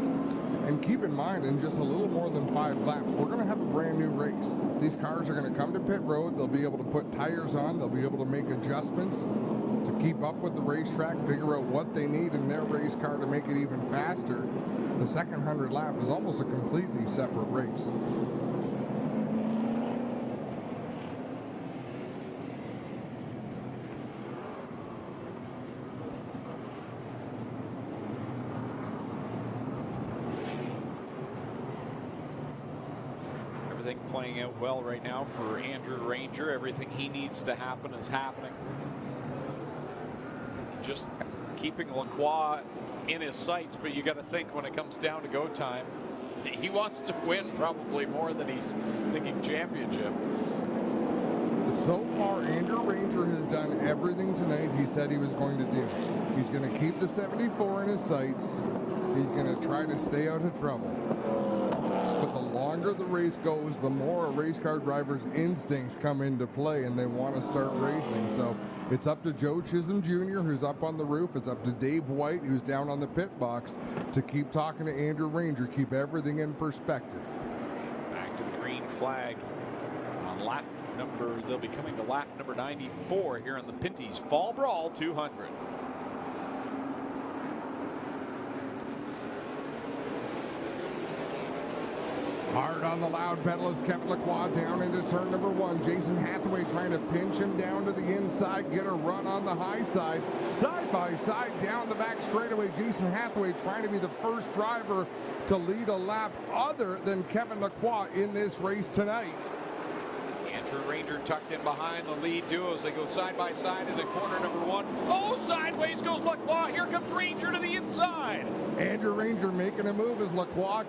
S2: And keep in mind, in just a little more than 5 laps, we're going to have a brand new race. These cars are going to come to pit road. They'll be able to put tires on. They'll be able to make adjustments to keep up with the racetrack, figure out what they need in their race car to make it even faster. The second 100 lap is almost a completely separate race.
S1: Everything playing out well right now for Andrew Ranger. Everything he needs to happen is happening. Just keeping Lacroix in his sights, but you got to think when it comes down to go time, he wants to win probably more than he's thinking championship.
S2: So far, Andrew Ranger has done everything tonight he said he was going to do. He's going to keep the 74 in his sights. He's going to try to stay out of trouble. But the longer the race goes, the more a race car driver's instincts come into play and they want to start racing. So it's up to Joe Chisholm Jr., who's up on the roof. It's up to Dave White, who's down on the pit box, to keep talking to Andrew Ranger, keep everything in perspective.
S1: Back to the green flag on lap number, they'll be coming to lap number 94 here in the Pinty's Fall Brawl 200.
S2: Hard on the loud pedal as Kevin Lacroix down into turn number 1. Jason Hathaway trying to pinch him down to the inside, get a run on the high side. Side by side down the back straightaway. Jason Hathaway trying to be the first driver to lead a lap other than Kevin Lacroix in this race tonight.
S1: Andrew Ranger tucked in behind the lead duo as they go side by side into corner number 1. Oh, sideways goes Lacroix. Here comes Ranger to the inside.
S2: Andrew Ranger making a move as Lacroix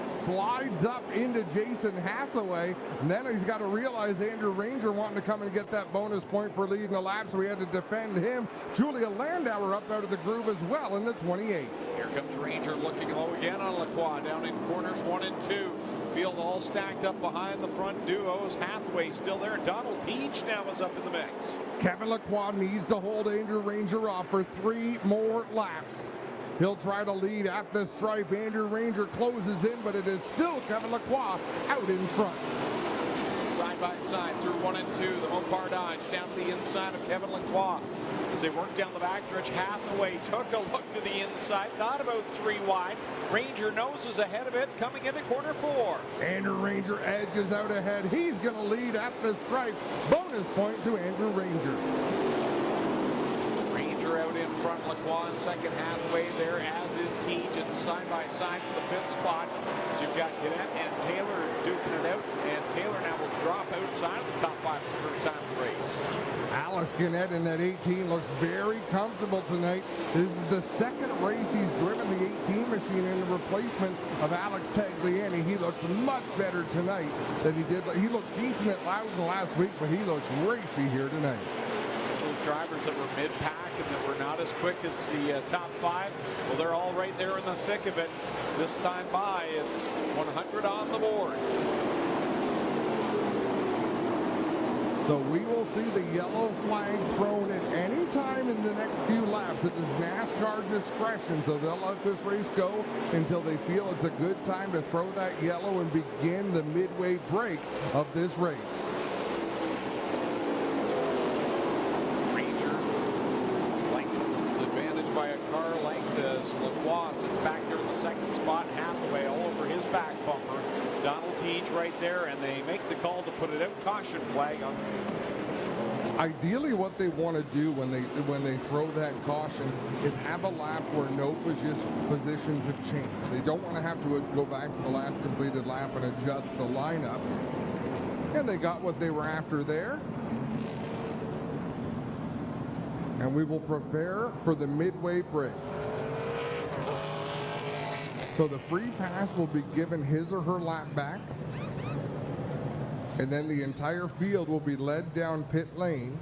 S2: slides up into Jason Hathaway. And then he's got to realize Andrew Ranger wanting to come and get that bonus point for leading a lap, so we had to defend him. Julia Landauer up out of the groove as well in the 28.
S1: Here comes Ranger looking low again on Lacroix down in corners 1 and 2. Field all stacked up behind the front duos. Hathaway still there. Donald Teach now is up in the mix.
S2: Kevin Lacroix needs to hold Andrew Ranger off for 3 more laps. He'll try to lead at the stripe. Andrew Ranger closes in, but it is still Kevin Lacroix out in front.
S1: Side by side through 1 and 2. The Mopar Dodge down to the inside of Kevin Lacroix. As they work down the backstretch, Hathaway took a look to the inside, not about 3 wide. Ranger noses ahead of it, coming into corner 4.
S2: Andrew Ranger edges out ahead. He's going to lead at the stripe. Bonus point to Andrew Ranger.
S1: Ranger out in front, Lacroix in second, Hathaway there, as is Teach. It's side by side for the 5th spot. So you've got Gannett and Taylor duking it out, and Taylor now will drop outside of the top 5 for the first time in the race.
S2: Alex Gannett in that 18 looks very comfortable tonight. This is the 2nd race he's driven the 18 machine in the replacement of Alex Tagliani. He looks much better tonight than he did. He looked decent at Loudon last week, but he looks racy here tonight.
S1: Some of those drivers that were mid-pack and that were not as quick as the top 5, well, they're all right there in the thick of it. This time by, it's 100 on the board.
S2: So we will see the yellow flag thrown at any time in the next few laps. It is NASCAR discretion, so they'll let this race go until they feel it's a good time to throw that yellow and begin the midway break of this race.
S1: Ranger lengthens his advantage by a car length as Lacroix sits back there in the second spot. Hathaway all over his back bumper. Donald Teach right there, and they make the call to put it out. Caution flag on the field.
S2: Ideally, what they want to do when they throw that caution is have a lap where no positions have changed. They don't want to have to go back to the last completed lap and adjust the lineup. And they got what they were after there. And we will prepare for the midway break. So the free pass will be given his or her lap back. And then the entire field will be led down pit lane.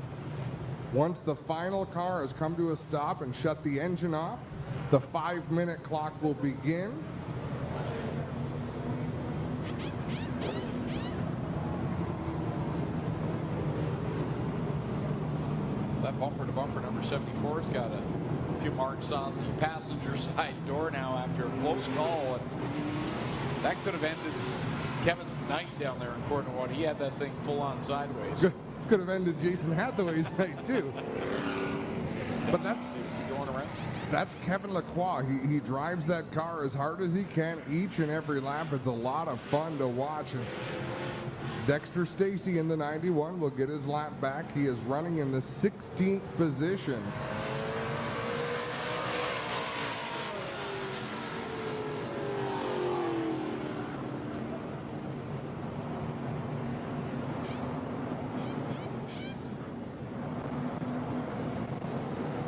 S2: Once the final car has come to a stop and shut the engine off, the 5-minute clock will begin.
S1: That bumper to bumper number 74 has got a few marks on the passenger side door now after a close call, and that could have ended Kevin's night down there in corner one. He had that thing full on sideways.
S2: Could have ended Jason Hathaway's night too. But that's
S1: going around.
S2: That's Kevin Lacroix. He drives that car as hard as he can each and every lap. It's a lot of fun to watch. And Dexter Stacy in the 91 will get his lap back. He is running in the 16th position.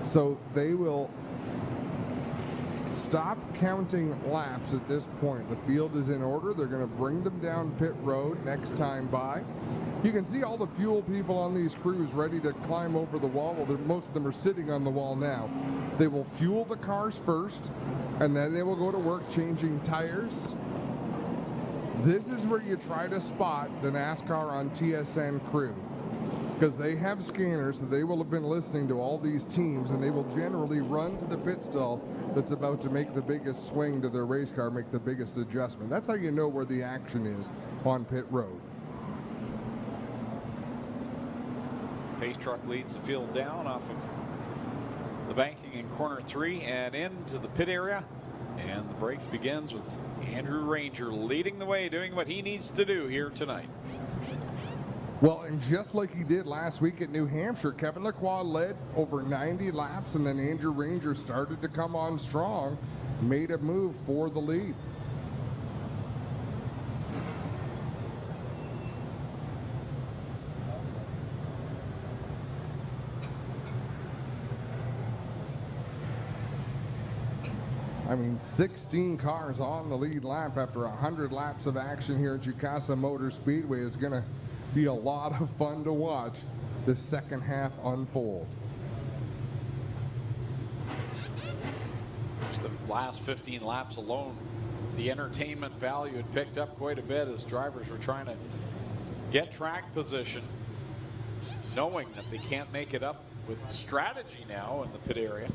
S2: So they will stop counting laps at this point. The field is in order. They're going to bring them down pit road next time by. You can see all the fuel people on these crews ready to climb over the wall. Well, most of them are sitting on the wall now. They will fuel the cars first, and then they will go to work changing tires. This is where you try to spot the NASCAR on TSN crew, because they have scanners, so they will have been listening to all these teams, and they will generally run to the pit stall that's about to make the biggest swing to their race car, make the biggest adjustment. That's how you know where the action is on pit road.
S1: Pace truck leads the field down off of the banking in corner 3 and into the pit area, and the break begins with Andrew Ranger leading the way, doing what he needs to do here tonight.
S2: Well, and just like he did last week at New Hampshire, Kevin Lacroix led over 90 laps, and then Andrew Ranger started to come on strong, made a move for the lead. I mean, 16 cars on the lead lap after 100 laps of action here at Jukasa Motor Speedway is going to be a lot of fun to watch the second half unfold.
S1: Just the last 15 laps alone, the entertainment value had picked up quite a bit as drivers were trying to get track position, knowing that they can't make it up with strategy now in the pit area.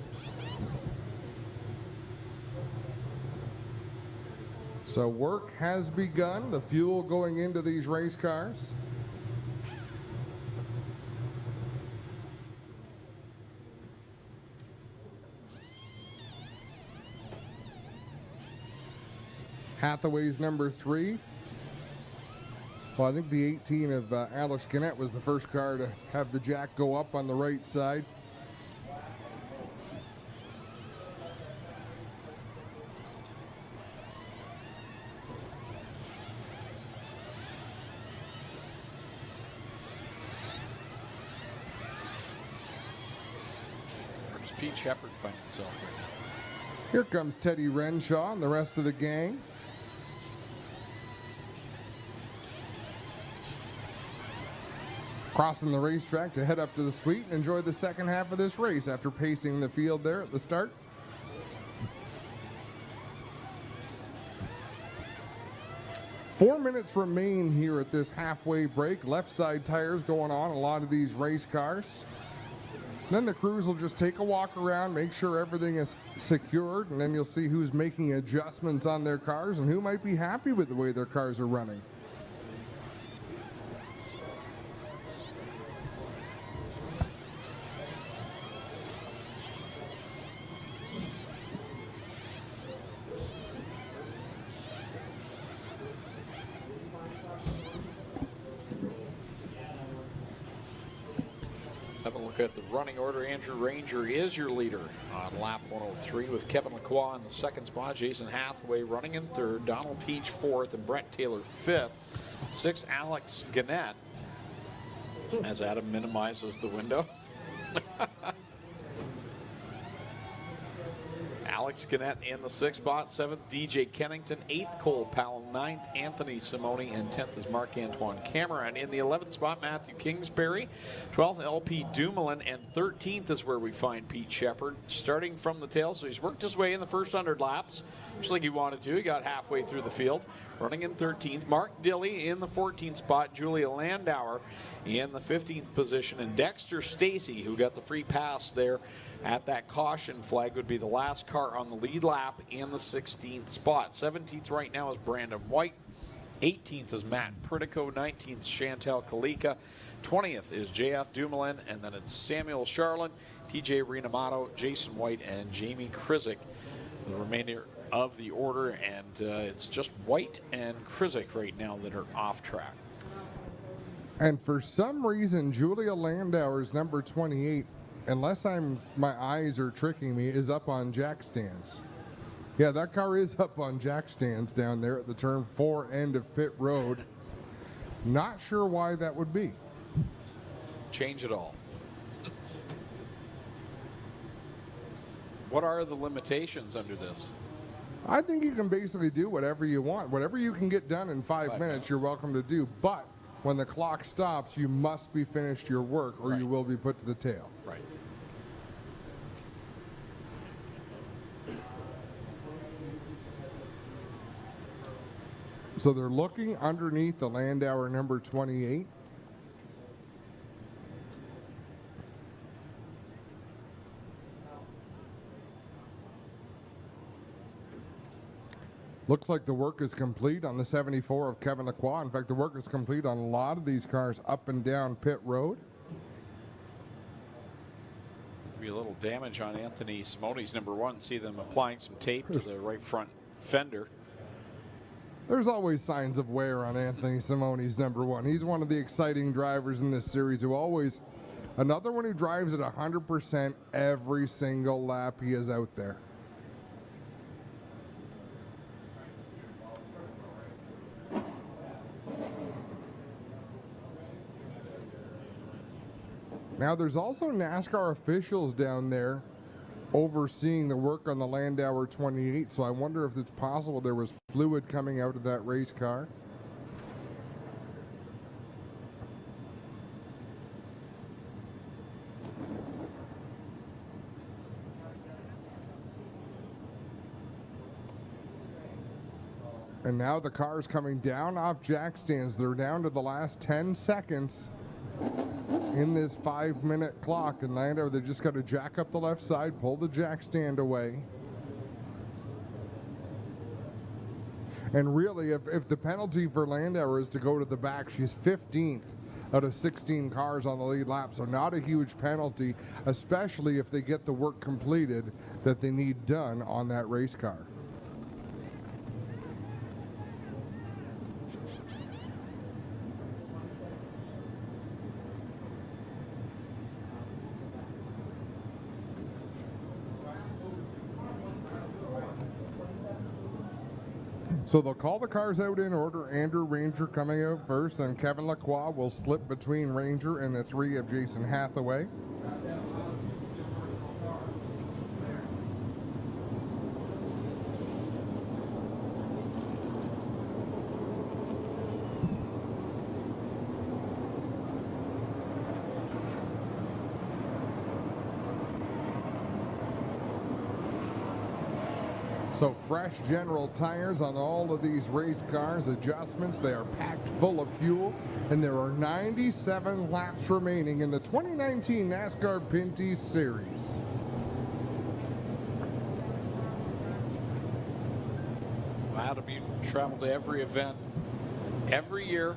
S2: So work has begun, the fuel going into these race cars. Hathaway's number 3. Well, I think the 18 of Alex Gannett was the first car to have the jack go up on the right side.
S1: Where does Pete Shepard find himself right now?
S2: Here comes Teddy Renshaw and the rest of the gang. Crossing the racetrack to head up to the suite and enjoy the second half of this race after pacing the field there at the start. 4 minutes remain here at this halfway break. Left side tires going on a lot of these race cars. Then the crews will just take a walk around, make sure everything is secured, and then you'll see who's making adjustments on their cars and who might be happy with the way their cars are running.
S1: Have a look at the running order. Andrew Ranger is your leader on lap 103 with Kevin Lacroix in the second spot. Jason Hathaway running in third. Donald Teach fourth and Brett Taylor fifth. Sixth, Alex Gannett, as Adam minimizes the window. Alex Gannett in the sixth spot. Seventh, DJ Kennington. Eighth, Cole Powell. Ninth, Anthony Simone. And 10th is Marc-Antoine Cameron. In the 11th spot, Matthew Kingsbury. 12th, LP Dumoulin. And 13th is where we find Pete Shepard, starting from the tail. So he's worked his way in the first 100 laps, just like he wanted to. He got halfway through the field, running in 13th. Mark Dilley in the 14th spot. Julia Landauer in the 15th position. And Dexter Stacy, who got the free pass there at that caution flag, would be the last car on the lead lap in the 16th spot. 17th right now is Brandon White. 18th is Matt Pritico. 19th, Chantal Kalika. 20th is JF Dumoulin. And then it's Samuel Charlin, TJ Renamato, Jason White, and Jamie Krizik, the remainder of the order. And it's just White and Krizik right now that are off track.
S2: And for some reason, Julia Landauer's number 28, unless my eyes are tricking me, is up on jack stands. Yeah, that car is up on jack stands down there at the turn 4 end of pit road. Not sure why that would be.
S1: Change it all. What are the limitations under this?
S2: I think you can basically do whatever you want. Whatever you can get done in 5 minutes, you're welcome to do. But when the clock stops, you must be finished your work or you will be put to the tail.
S1: Right.
S2: So they're looking underneath the Landauer number 28. Looks like the work is complete on the 74 of Kevin Lacroix. In fact, the work is complete on a lot of these cars up and down pit road.
S1: Be a little damage on Anthony Simone's number 1. See them applying some tape to the right front fender.
S2: There's always signs of wear on Anthony Simone's number 1. He's one of the exciting drivers in this series who always, another one who drives at 100% every single lap he is out there. Now there's also NASCAR officials down there overseeing the work on the Landauer 28, so I wonder if it's possible there was fluid coming out of that race car. And now the car's coming down off jack stands. They're down to the last 10 seconds in this 5-minute clock, and Landauer, they just got to jack up the left side, pull the jack stand away. And really, if the penalty for Landauer is to go to the back, she's 15th out of 16 cars on the lead lap, so not a huge penalty, especially if they get the work completed that they need done on that race car. So they'll call the cars out in order. Andrew Ranger coming out first, and Kevin Lacroix will slip between Ranger and the 3 of Jason Hathaway. So fresh General tires on all of these race cars, adjustments. They are packed full of fuel, and there are 97 laps remaining in the 2019 NASCAR Pinty Series.
S1: Adam, you travel to every event every year.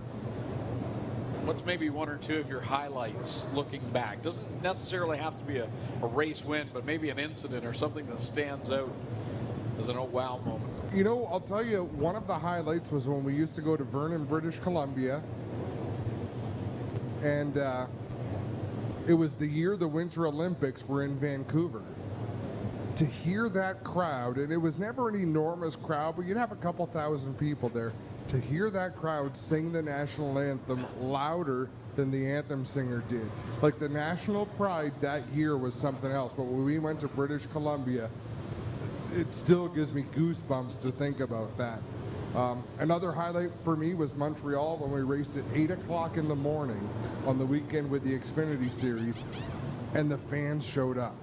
S1: What's maybe one or two of your highlights looking back? Doesn't necessarily have to be a race win, but maybe an incident or something that stands out as an oh wow moment.
S2: You know, I'll tell you, one of the highlights was when we used to go to Vernon, British Columbia, and it was the year the Winter Olympics were in Vancouver. To hear that crowd, and it was never an enormous crowd, but you'd have a couple thousand people there. To hear that crowd sing the national anthem louder than the anthem singer did. Like, the national pride that year was something else, but when we went to British Columbia, it still gives me goosebumps to think about that. Another highlight for me was Montreal when we raced at 8 o'clock in the morning on the weekend with the Xfinity Series, and the fans showed up.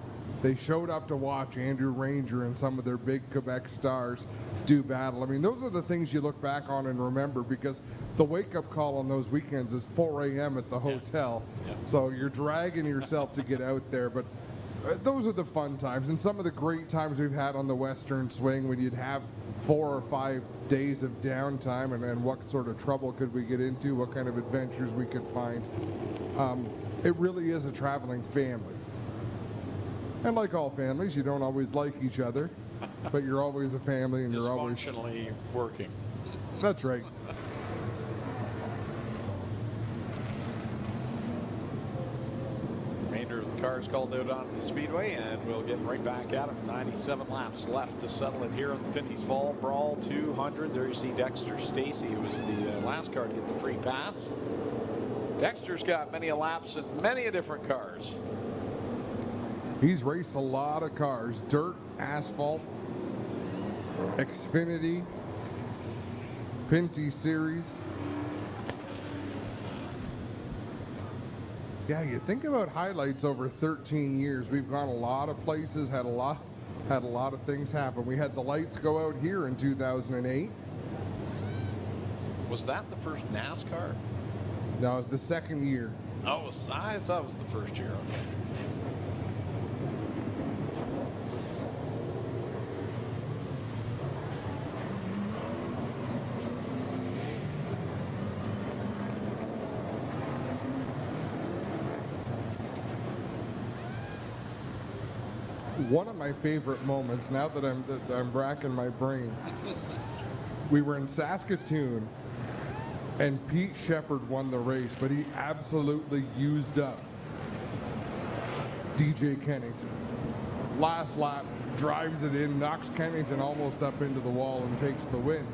S2: They showed up to watch Andrew Ranger and some of their big Quebec stars do battle. I mean, those are the things you look back on and remember, because the wake-up call on those weekends is 4 a.m. at the hotel. Yeah. So you're dragging yourself to get out there. But those are the fun times, and some of the great times we've had on the Western Swing when you'd have 4 or 5 days of downtime, and what sort of trouble could we get into, what kind of adventures we could find. It really is a traveling family. And like all families, you don't always like each other, but you're always a family, and you're always
S1: functionally working.
S2: That's right.
S1: Remainder of the cars called out onto the speedway, and we'll get right back at it. 97 laps left to settle it here on the Pinty's Fall Brawl 200. There you see Dexter Stacey, who was the last car to get the free pass. Dexter's got many a laps in many a different cars.
S2: He's raced a lot of cars, dirt, asphalt, Xfinity, Pinty Series. Yeah, you think about highlights over 13 years. We've gone a lot of places, had a lot of things happen. We had the lights go out here in 2008.
S1: Was that the first NASCAR?
S2: No, it was the second year.
S1: Oh, I thought it was the first year. Okay.
S2: One of my favorite moments, now that I'm racking my brain, we were in Saskatoon, and Pete Shepard won the race, but he absolutely used up DJ Kennington. Last lap, drives it in, knocks Kennington almost up into the wall and takes the win.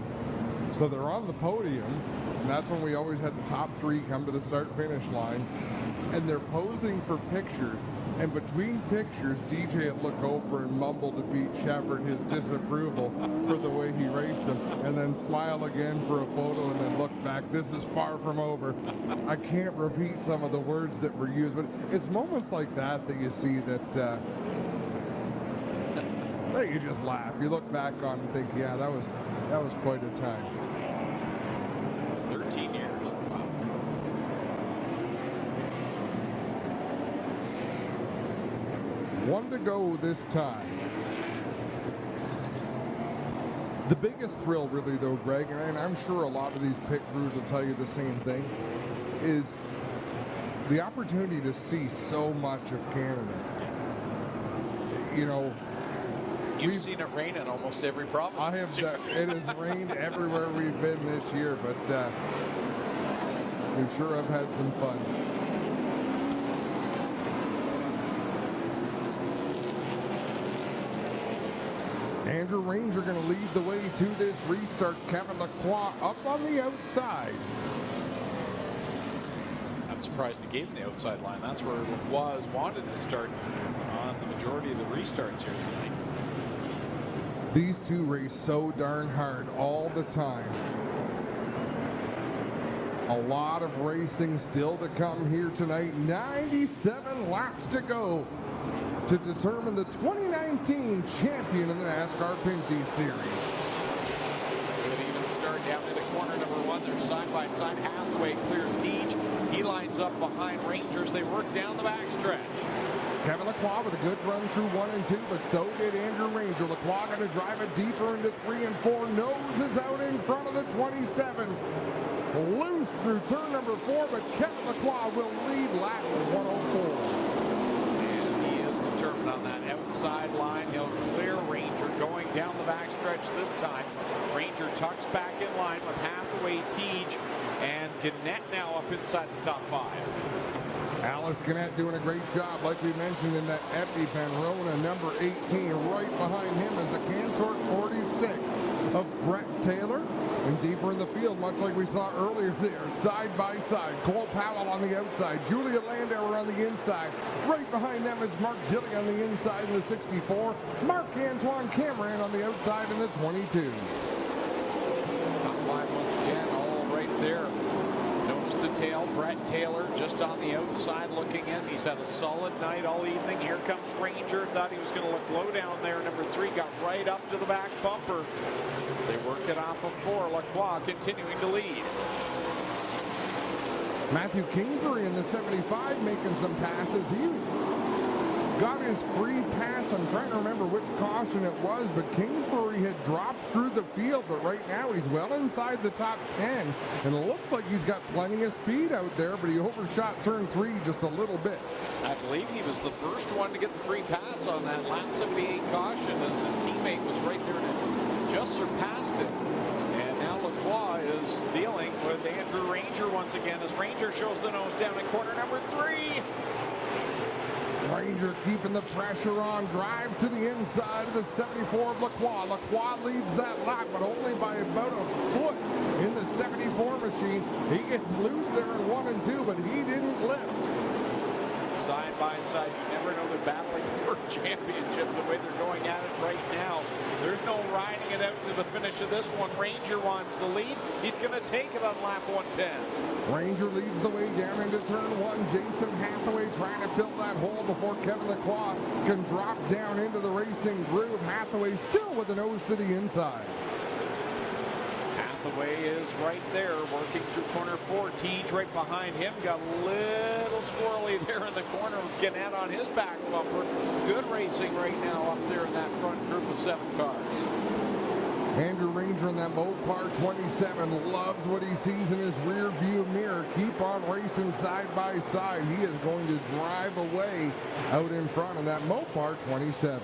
S2: So they're on the podium, and that's when we always had the top three come to the start-finish line, and they're posing for pictures. And between pictures, DJ would look over and mumble to Pete Shepard his disapproval for the way he raced him, and then smile again for a photo, and then look back. This is far from over. I can't repeat some of the words that were used, but it's moments like that that you see that you just laugh. You look back on and think, yeah, that was quite a time.
S1: 13 years.
S2: One to go this time. The biggest thrill, really, though, Greg, and I'm sure a lot of these pit crews will tell you the same thing, is the opportunity to see so much of Canada. You know,
S1: you've seen it rain in almost every province.
S2: I have. It has rained everywhere we've been this year, but we sure have had some fun. Andrew Ranger going to lead the way to this restart. Kevin Lacroix up on the outside.
S1: I'm surprised he gave him the outside line. That's where Lacroix has wanted to start on the majority of the restarts here tonight.
S2: These two race so darn hard all the time. A lot of racing still to come here tonight. 97 laps to go. to determine the 2019 champion in the NASCAR Pinty Series.
S1: Good even start down into corner number 1. They're side by side. Hathaway clears Teach. He lines up behind Rangers. They work down the backstretch.
S2: Kevin Lacroix with a good run through 1 and 2, but so did Andrew Ranger. Lacroix going to drive it deeper into 3 and 4. Noses out in front of the 27. Loose through turn number 4, but Kevin Lacroix will lead lap 104.
S1: And he is determined on that outside line. He'll clear Ranger going down the backstretch this time. Ranger tucks back in line with Hathaway, Teach, and Gannett now up inside the top 5.
S2: Alice Gannett doing a great job, like we mentioned in that EpiPen. Rona number 18, right behind him is the Cantor 46 of Brett Taylor. And deeper in the field, much like we saw earlier there, side by side. Cole Powell on the outside, Julia Landauer on the inside. Right behind them is Mark Gilly on the inside in the 64. Marc-Antoine Cameron on the outside in the 22.
S1: Top 5 once again, all right there. Nose to tail, Brett Taylor just on the outside looking in. He's had a solid night all evening. Here comes Ranger. Thought he was going to look low down there. Number 3 got right up to the back bumper. They work it off of 4. Lacroix continuing to lead.
S2: Matthew Kingsbury in the 75 making some passes. He got his free pass. I'm trying to remember which caution it was, but Kingsbury had dropped through the field, but right now he's well inside the top 10, and it looks like he's got plenty of speed out there, but he overshot turn 3 just a little bit.
S1: I believe he was the first one to get the free pass on that lap 78 caution as his teammate was right there and just surpassed it. And now Lacroix is dealing with Andrew Ranger once again as Ranger shows the nose down in corner number 3.
S2: Ranger keeping the pressure on, drives to the inside of the 74 of Lacroix. Lacroix leads that lap, but only by about a foot in the 74 machine. He gets loose there in 1 and 2, but he didn't lift.
S1: Side by side, you never know they're battling for championship the way they're going at it right now. There's no riding it out to the finish of this one. Ranger wants the lead. He's going to take it on lap 110.
S2: Ranger leads the way down into turn 1. Jason Hathaway trying to fill that hole before Kevin Lacroix can drop down into the racing groove. Hathaway still with the nose to the inside.
S1: Hathaway is right there working through corner 4. Teach right behind him. Got a little squirrely there in the corner with Gannett on his back bumper. Good racing right now up there in that front group of 7 cars.
S2: Andrew Ranger in that Mopar 27 loves what he sees in his rear view mirror. Keep on racing side by side. He is going to drive away out in front of that Mopar 27.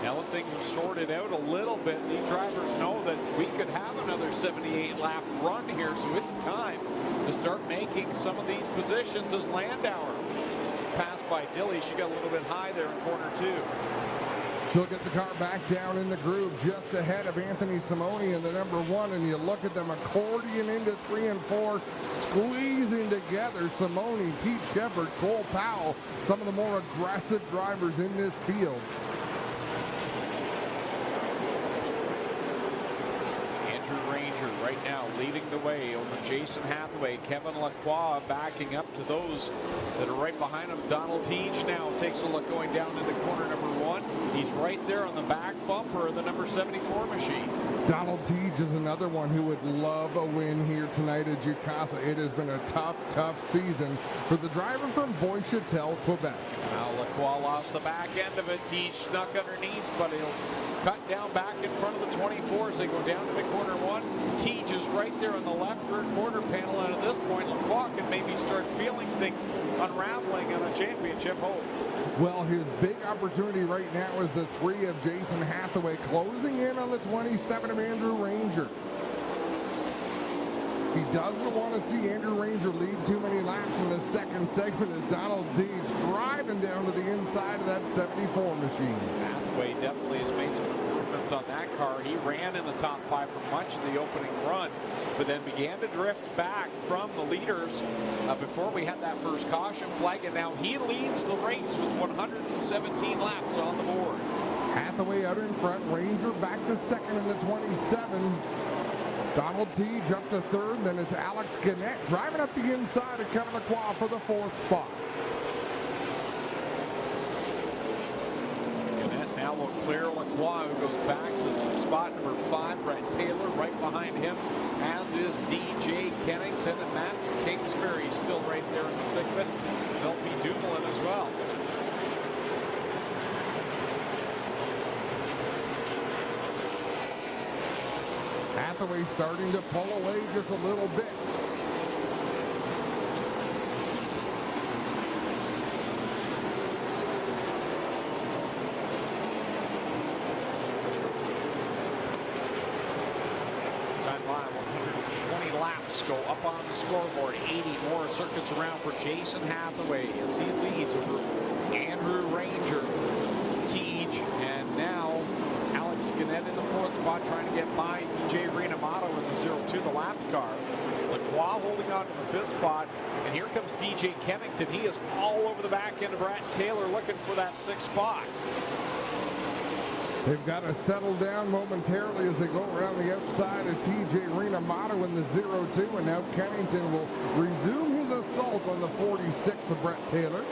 S1: Now that things have sorted out a little bit, these drivers know that we could have another 78-lap run here, so it's time to start making some of these positions as Landauer passed by Dilly. She got a little bit high there in corner 2.
S2: She'll get the car back down in the groove just ahead of Anthony Simone in the number 1, and you look at them accordion into 3 and 4, squeezing together. Simone, Pete Shepard, Cole Powell, some of the more aggressive drivers in this field.
S1: Ranger right now leading the way over Jason Hathaway. Kevin Lacroix backing up to those that are right behind him. Donald Teach now takes a look going down into corner number 1. He's right there on the back bumper of the number 74 machine.
S2: Donald Teach is another one who would love a win here tonight at Jukasa. It has been a tough season for the driver from Boischatel, Quebec.
S1: Now Lacroix lost the back end of it. Teach snuck underneath, but he'll cut down back in front of the 24 as they go down into corner 1. Teach is right there on the left rear quarter panel, and at this point Lacroix can maybe start feeling things unraveling on a championship hole.
S2: Well, his big opportunity right now is the 3 of Jason Hathaway closing in on the 27 of Andrew Ranger. He doesn't want to see Andrew Ranger lead too many laps in the second segment as Donald Teach driving down to the inside of that 74 machine.
S1: Hathaway definitely has made some improvements on that car. He ran in the top 5 for much of the opening run, but then began to drift back from the leaders before we had that first caution flag, and now he leads the race with 117 laps on the board.
S2: Hathaway out in front, Ranger back to second in the 27. Donald Teach up to 3rd, then it's Alex Gannett driving up the inside of Kevin Lacroix for the 4th spot. Hathaway starting to pull away just a little bit.
S1: This time by 120 laps go up on the scoreboard. 80 more circuits around for Jason Hathaway as he leads over Andrew Ranger, Teej, and now Alex Gannett in the fourth spot trying to get by DJ Rinamato in the 0-2, the lapped car. Lacroix holding on to the fifth spot, and here comes DJ Kennington. He is all over the back end of Brett Taylor looking for that sixth spot.
S2: They've got to settle down momentarily as they go around the outside of TJ Rinamato in the 0-2, and now Kennington will resume his assault on the 46 of Brett Taylor.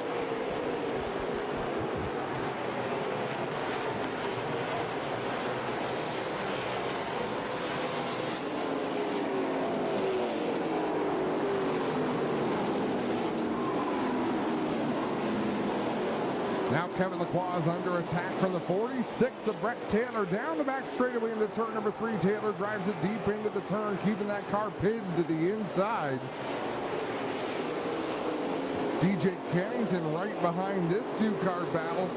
S2: Now Kevin Lacroix is under attack from the 46 of Brett Taylor. Down the back straightaway into turn number 3. Taylor drives it deep into the turn, keeping that car pinned to the inside. DJ Kennington right behind this two-car battle.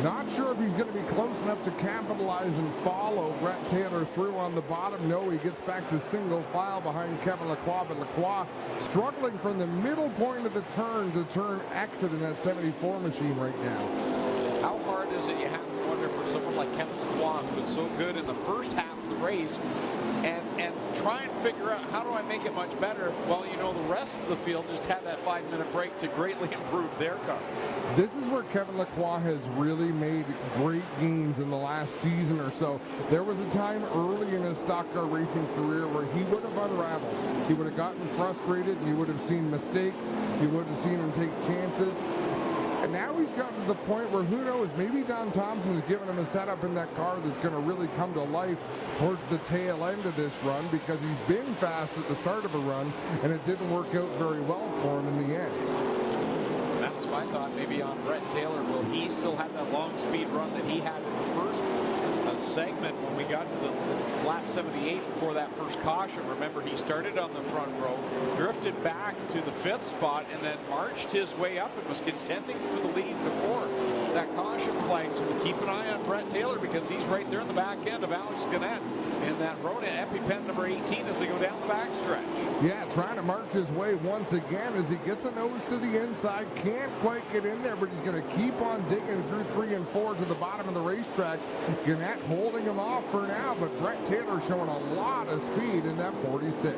S2: Not sure if he's going to be close enough to capitalize and follow Brett Taylor through on the bottom. No, he gets back to single file behind Kevin Lacroix, but Lacroix struggling from the middle point of the turn to turn exit in that 74 machine right now.
S1: How hard is it, you have to wonder, for someone like Kevin Lacroix, who was so good in the first half of the race, and try and figure out how do I make it much better? Well, you know, the rest of the field just had that 5-minute break to greatly improve their car.
S2: This is where Kevin Lacroix has really made great gains in the last season or so. There was a time early in his stock car racing career where he would have unraveled. He would have gotten frustrated, and you would have seen mistakes. You would have seen him take chances. And now he's gotten to the point where, who knows, maybe Don Thompson has given him a setup in that car that's going to really come to life towards the tail end of this run, because he's been fast at the start of a run, and it didn't work out very well for him in the end.
S1: That was my thought, maybe on Brett Taylor. Will he still have that long speed run that he had in the first segment when we got to the lap 78 before that first caution? Remember, he started on the front row, drifted back to the fifth spot, and then marched his way up and was contending for the lead before that caution flag. So we'll keep an eye on Brett Taylor, because he's right there in the back end of Alex Gannett in that Rona EpiPen number 18 as they go down the backstretch.
S2: Yeah, trying to march his way once again as he gets a nose to the inside. Can't quite get in there, but he's going to keep on digging through 3 and 4 to the bottom of the racetrack. Gannett holding him off for now, but Brett Taylor showing a lot of speed in that 46.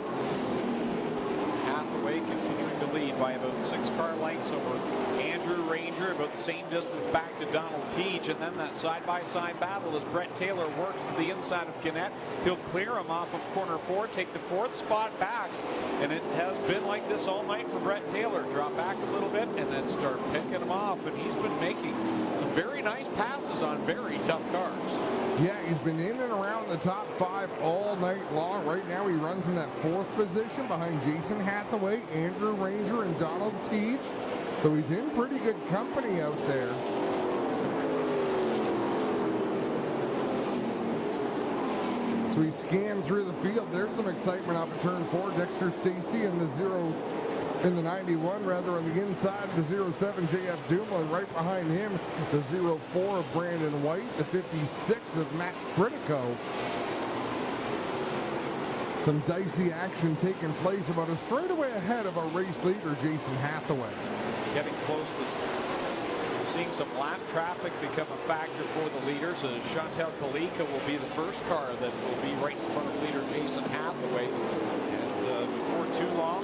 S1: Hathaway continuing to lead by about 6 car lengths over Andrew Ranger, about the same distance back to Donald Teej, and then that side-by-side battle as Brett Taylor works to the inside of Gannett. He'll clear him off of corner 4, take the 4th spot back, and it has been like this all night for Brett Taylor. Drop back a little bit and then start picking him off, and he's been making some very nice passes on very tough cars.
S2: Yeah, he's been in and around the top 5 all night long. Right now he runs in that 4th position behind Jason Hathaway, Andrew Ranger, and Donald Teej. So he's in pretty good company out there. So he scanned through the field. There's some excitement off of turn 4. Dexter Stacy in the 91, rather, on the inside of the 07, JF Dumoulin. Right behind him, the 04 of Brandon White, the 56 of Max Critico. Some dicey action taking place about a straightaway ahead of our race leader, Jason Hathaway.
S1: Getting close to seeing some lap traffic become a factor for the leaders. Chantal Kalika will be the first car that will be right in front of leader Jason Hathaway. And before too long,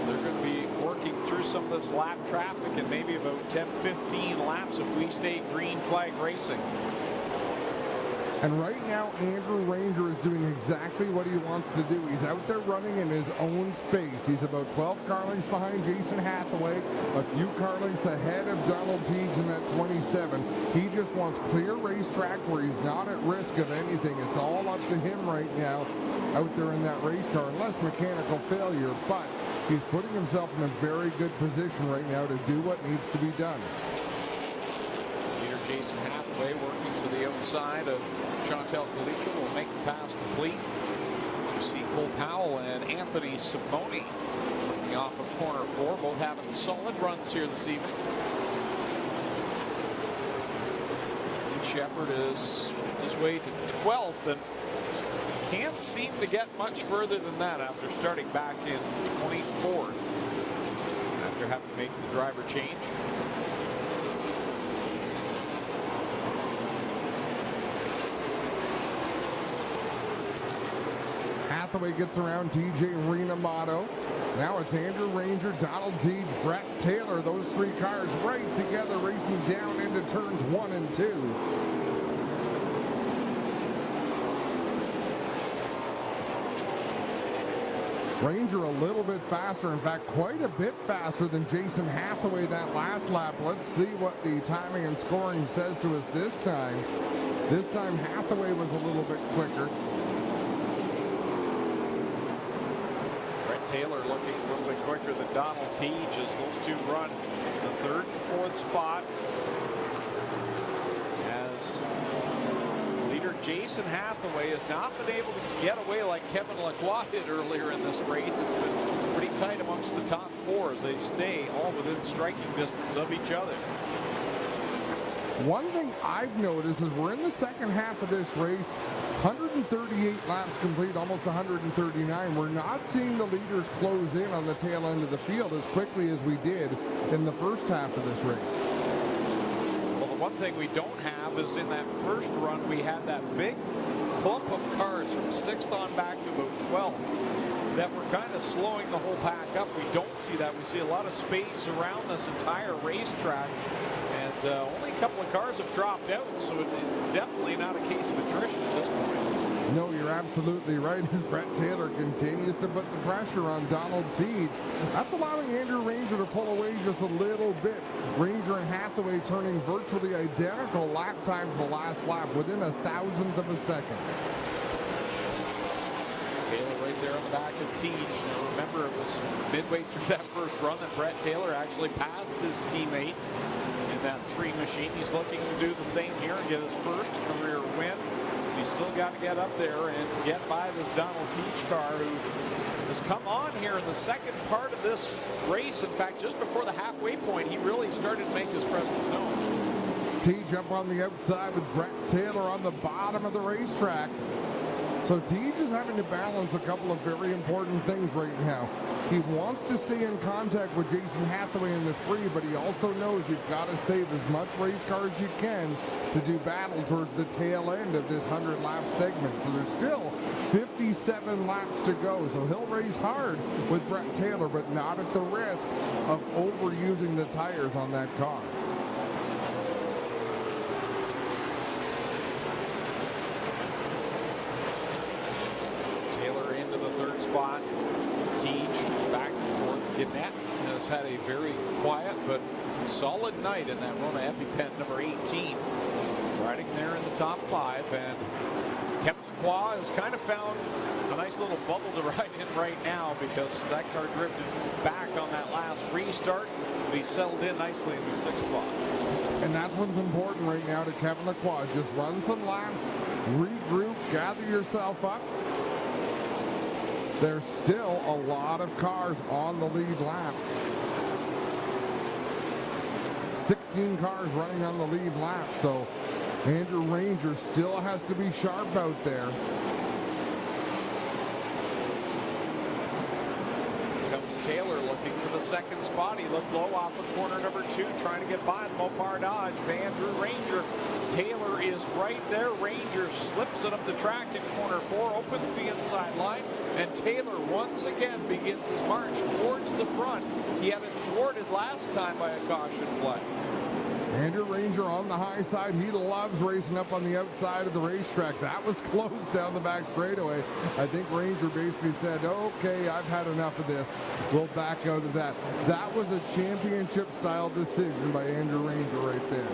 S1: they're going to be working through some of this lap traffic, and maybe about 10-15 laps if we stay green flag racing.
S2: And right now, Andrew Ranger is doing exactly what he wants to do. He's out there running in his own space. He's about 12 car lengths behind Jason Hathaway, a few car lengths ahead of Donald Teej in that 27. He just wants clear racetrack where he's not at risk of anything. It's all up to him right now out there in that race car, unless mechanical failure. But he's putting himself in a very good position right now to do what needs to be done.
S1: Jason Hathaway working to the outside of Chantel Kalika will make the pass complete. You see Cole Powell and Anthony Simone working off of corner 4, both having solid runs here this evening. Shepard is his way to 12th and can't seem to get much further than that after starting back in 24th after having to make the driver change.
S2: Hathaway gets around TJ Renamato. Now it's Andrew Ranger, Donald Teach, Brett Taylor. Those 3 cars right together racing down into turns 1 and 2. Ranger a little bit faster, in fact quite a bit faster than Jason Hathaway that last lap. Let's see what the timing and scoring says to us this time. This time Hathaway was a little bit quicker.
S1: Taylor looking a little bit quicker than Donald Teach as those two run the 3rd and 4th spot. As leader Jason Hathaway has not been able to get away like Kevin Lacroix did earlier in this race. It's been pretty tight amongst the top 4 as they stay all within striking distance of each other.
S2: One thing I've noticed is we're in the second half of this race. 138 laps complete, almost 139. We're not seeing the leaders close in on the tail end of the field as quickly as we did in the first half of this race.
S1: Well, the one thing we don't have is in that first run, we had that big clump of cars from 6th on back to about 12th that were kind of slowing the whole pack up. We don't see that. We see a lot of space around this entire racetrack. And only a couple of cars have dropped out, so it's definitely not a case of attrition at this point.
S2: No, you're absolutely right as Brett Taylor continues to put the pressure on Donald Teach. That's allowing Andrew Ranger to pull away just a little bit. Ranger and Hathaway turning virtually identical lap times the last lap within 1,000th of a second.
S1: Taylor right there on the back of Teach. Now remember, it was midway through that first run that Brett Taylor actually passed his teammate in that 3 machine. He's looking to do the same here and get his first career win. He's still got to get up there and get by this Donald Teach car, who has come on here in the second part of this race. In fact, just before the halfway point, he really started to make his presence known.
S2: Teach up on the outside with Brett Taylor on the bottom of the racetrack. So Teach is having to balance a couple of very important things right now. He wants to stay in contact with Jason Hathaway in the 3, but he also knows you've got to save as much race car as you can to do battle towards the tail end of this 100-lap segment. So there's still 57 laps to go. So he'll race hard with Brett Taylor, but not at the risk of overusing the tires on that car.
S1: Taylor into the 3rd spot. Teach back and forth. Gannett has had a very quiet but solid night in that Rona EpiPen number 18. Riding there in the top 5, and Kevin Lacroix has kind of found a nice little bubble to ride in right now because that car drifted back on that last restart, but he settled in nicely in the 6th spot.
S2: And that's what's important right now to Kevin Lacroix. Just run some laps, regroup, gather yourself up. There's still a lot of cars on the lead lap. 16 cars running on the lead lap, so Andrew Ranger still has to be sharp out there.
S1: Comes Taylor looking for the 2nd spot. He looked low off of corner number 2, trying to get by the Mopar Dodge by Andrew Ranger. Taylor is right there. Ranger slips it up the track in corner 4, opens the inside line, and Taylor once again begins his march towards the front. He had it thwarted last time by a caution flag.
S2: Andrew Ranger on the high side. He loves racing up on the outside of the racetrack. That was closed down the back straightaway. I think Ranger basically said, okay, I've had enough of this. We'll back out of that. That was a championship style decision by Andrew Ranger right there.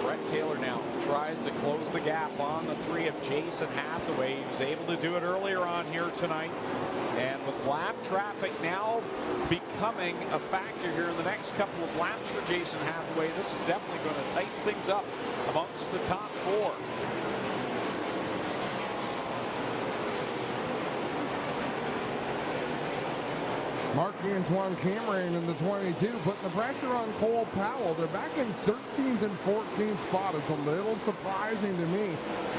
S1: Brett Taylor now tries to close the gap on the 3 of Jason Hathaway. He was able to do it earlier on here tonight. And with lap traffic now becoming a factor here in the next couple of laps for Jason Hathaway, this is definitely going to tighten things up amongst the top four.
S2: Marc-Antoine Cameron in the 22 putting the pressure on Cole Powell. They're back in 13th and 14th spot. It's a little surprising to me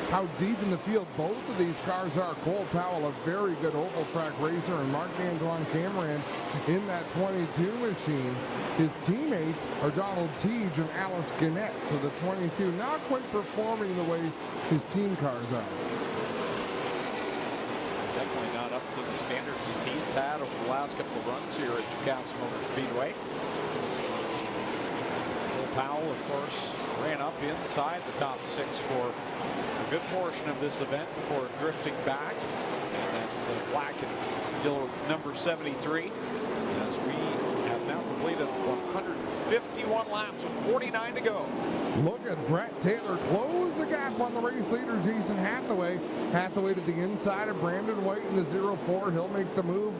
S2: how deep in the field both of these cars are. Cole Powell, a very good oval track racer, and Marc-Antoine Cameron in that 22 machine. His teammates are Donald Teege and Alex Gannett. So the 22 not quite performing the way his team cars are.
S1: Definitely not up to the standards that he's had over the last couple of runs here at Jacassi Motor Speedway. Cole Powell, of course, ran up inside the top 6 for a good portion of this event before drifting back. And black and yellow number 73 as we have now completed 151 laps with 49 to go.
S2: Look at Brett Taylor close the gap on the race leader, Jason Hathaway. Hathaway to the inside of Brandon White in the 04. He'll make the move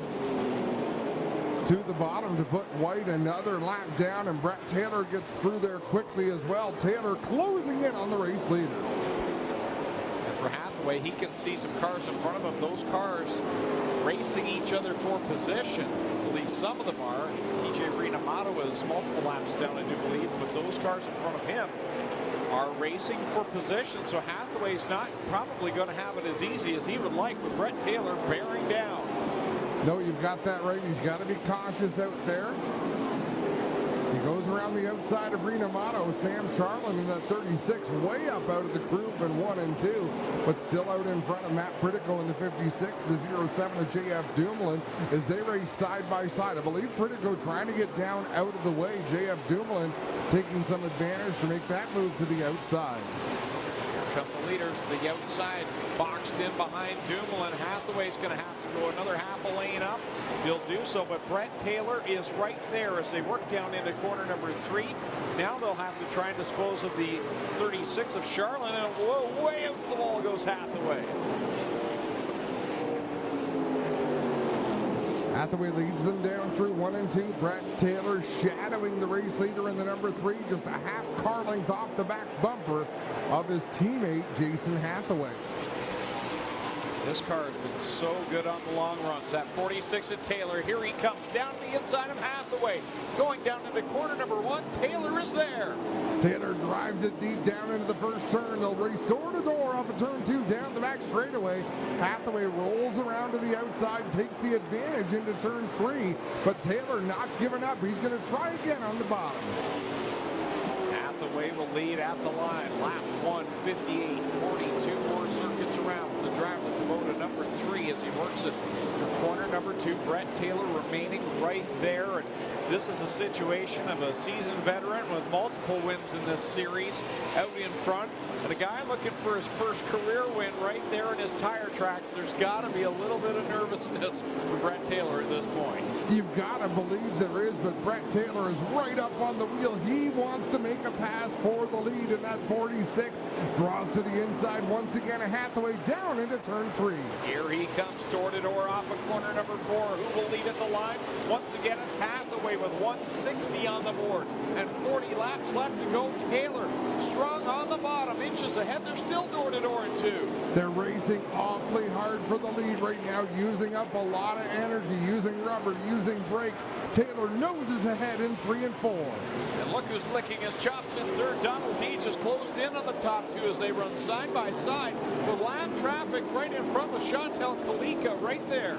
S2: to the bottom to put White another lap down, and Brett Taylor gets through there quickly as well. Taylor closing in on the race leader.
S1: And for Hathaway, he can see some cars in front of him. Those cars racing each other for position. At least some of them are. TJ Rinamato is multiple laps down, I do believe, but those cars in front of him are racing for position. So Hathaway's not probably going to have it as easy as he would like with Brett Taylor bearing down.
S2: No, you've got that right. He's got to be cautious out there. He goes around the outside of Rinamato. Sam Charlin in that 36, way up out of the group in 1 and 2, but still out in front of Matt Pritico in the 56, the 07 of JF Dumoulin as they race side by side. I believe Pritico trying to get down out of the way. JF Dumoulin taking some advantage to make that move to the outside.
S1: Here come the leaders to the outside, boxed in behind Dumoulin. Hathaway's going to have to go another half a lane up. He'll do so, but Brett Taylor is right there as they work down into corner number 3. Now they'll have to try and dispose of the 36 of Charlin, and whoa, way out to the wall goes Hathaway.
S2: Hathaway leads them down through 1 and 2. Brett Taylor shadowing the race leader in the number 3, just a half car length off the back bumper of his teammate, Jason Hathaway.
S1: This car has been so good on the long runs. That 46 of Taylor, here he comes down to the inside of Hathaway. Going down into corner number 1, Taylor is there.
S2: Taylor drives it deep down into the first turn. They'll race door to door off of turn 2 down the back straightaway. Hathaway rolls around to the outside, takes the advantage into turn 3, but Taylor not giving up. He's going to try again on the bottom.
S1: Hathaway will lead at the line. Lap 158, 42 more circuits around for the driver to go to number 3 as he works it. Corner number 2, Brett Taylor remaining right there. And this is a situation of a seasoned veteran with multiple wins in this series out in front. And a guy looking for his first career win right there in his tire tracks. There's got to be a little bit of nervousness for Brett Taylor at this point.
S2: You've got to believe there is, but Brett Taylor is right up on the wheel. He wants to make a pass for the lead in that 46. Draws to the inside once again. A Hathaway down into turn 3.
S1: Here he comes door to door off of corner number 4. Who will lead at the line? Once again, it's Hathaway with 160 on the board and 40 laps left to go. Taylor strong on the bottom, inches ahead. They're still door to door in 2.
S2: They're racing awfully hard for the lead right now, using up a lot of energy, using rubber, using brakes. Taylor noses ahead in 3 and 4.
S1: And look who's licking his chops in third. Donald Teege is closed in on the top 2 as they run side by side with lap traffic right in front with Chantel Kalika right there.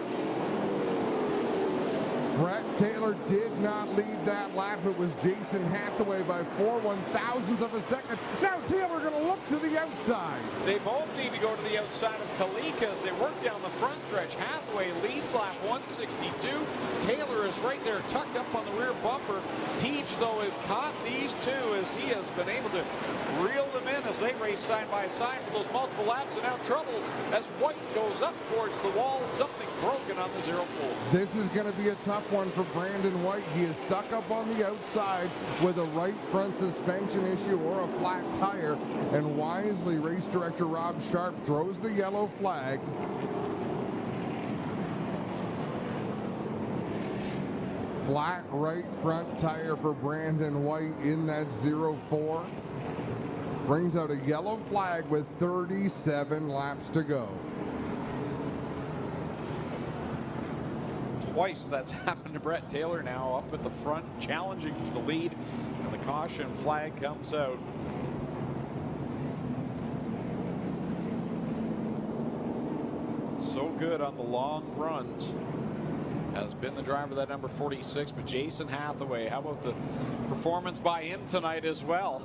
S2: Brett Taylor did not lead that lap. It was Jason Hathaway by 4 1/1000ths of a second. Now Taylor going to look to the outside.
S1: They both need to go to the outside of Kalika as they work down the front stretch. Hathaway leads lap 162. Taylor is right there tucked up on the rear bumper. Teege, though, has caught these two as he has been able to reel them in as they race side by side for those multiple laps. And now troubles as White goes up towards the wall. Something broken on the 04.
S2: This is going to be a tough one for Brandon White. He is stuck up on the outside with a right front suspension issue or a flat tire. And wisely, race director Rob Sharp throws the yellow flag. Flat right front tire for Brandon White in that 04. Brings out a yellow flag with 37 laps to go.
S1: Twice that's happened to Brett Taylor now, up at the front, challenging for the lead, and the caution flag comes out. So good on the long runs has been the driver, that number 46, but Jason Hathaway, how about the performance by him tonight as well?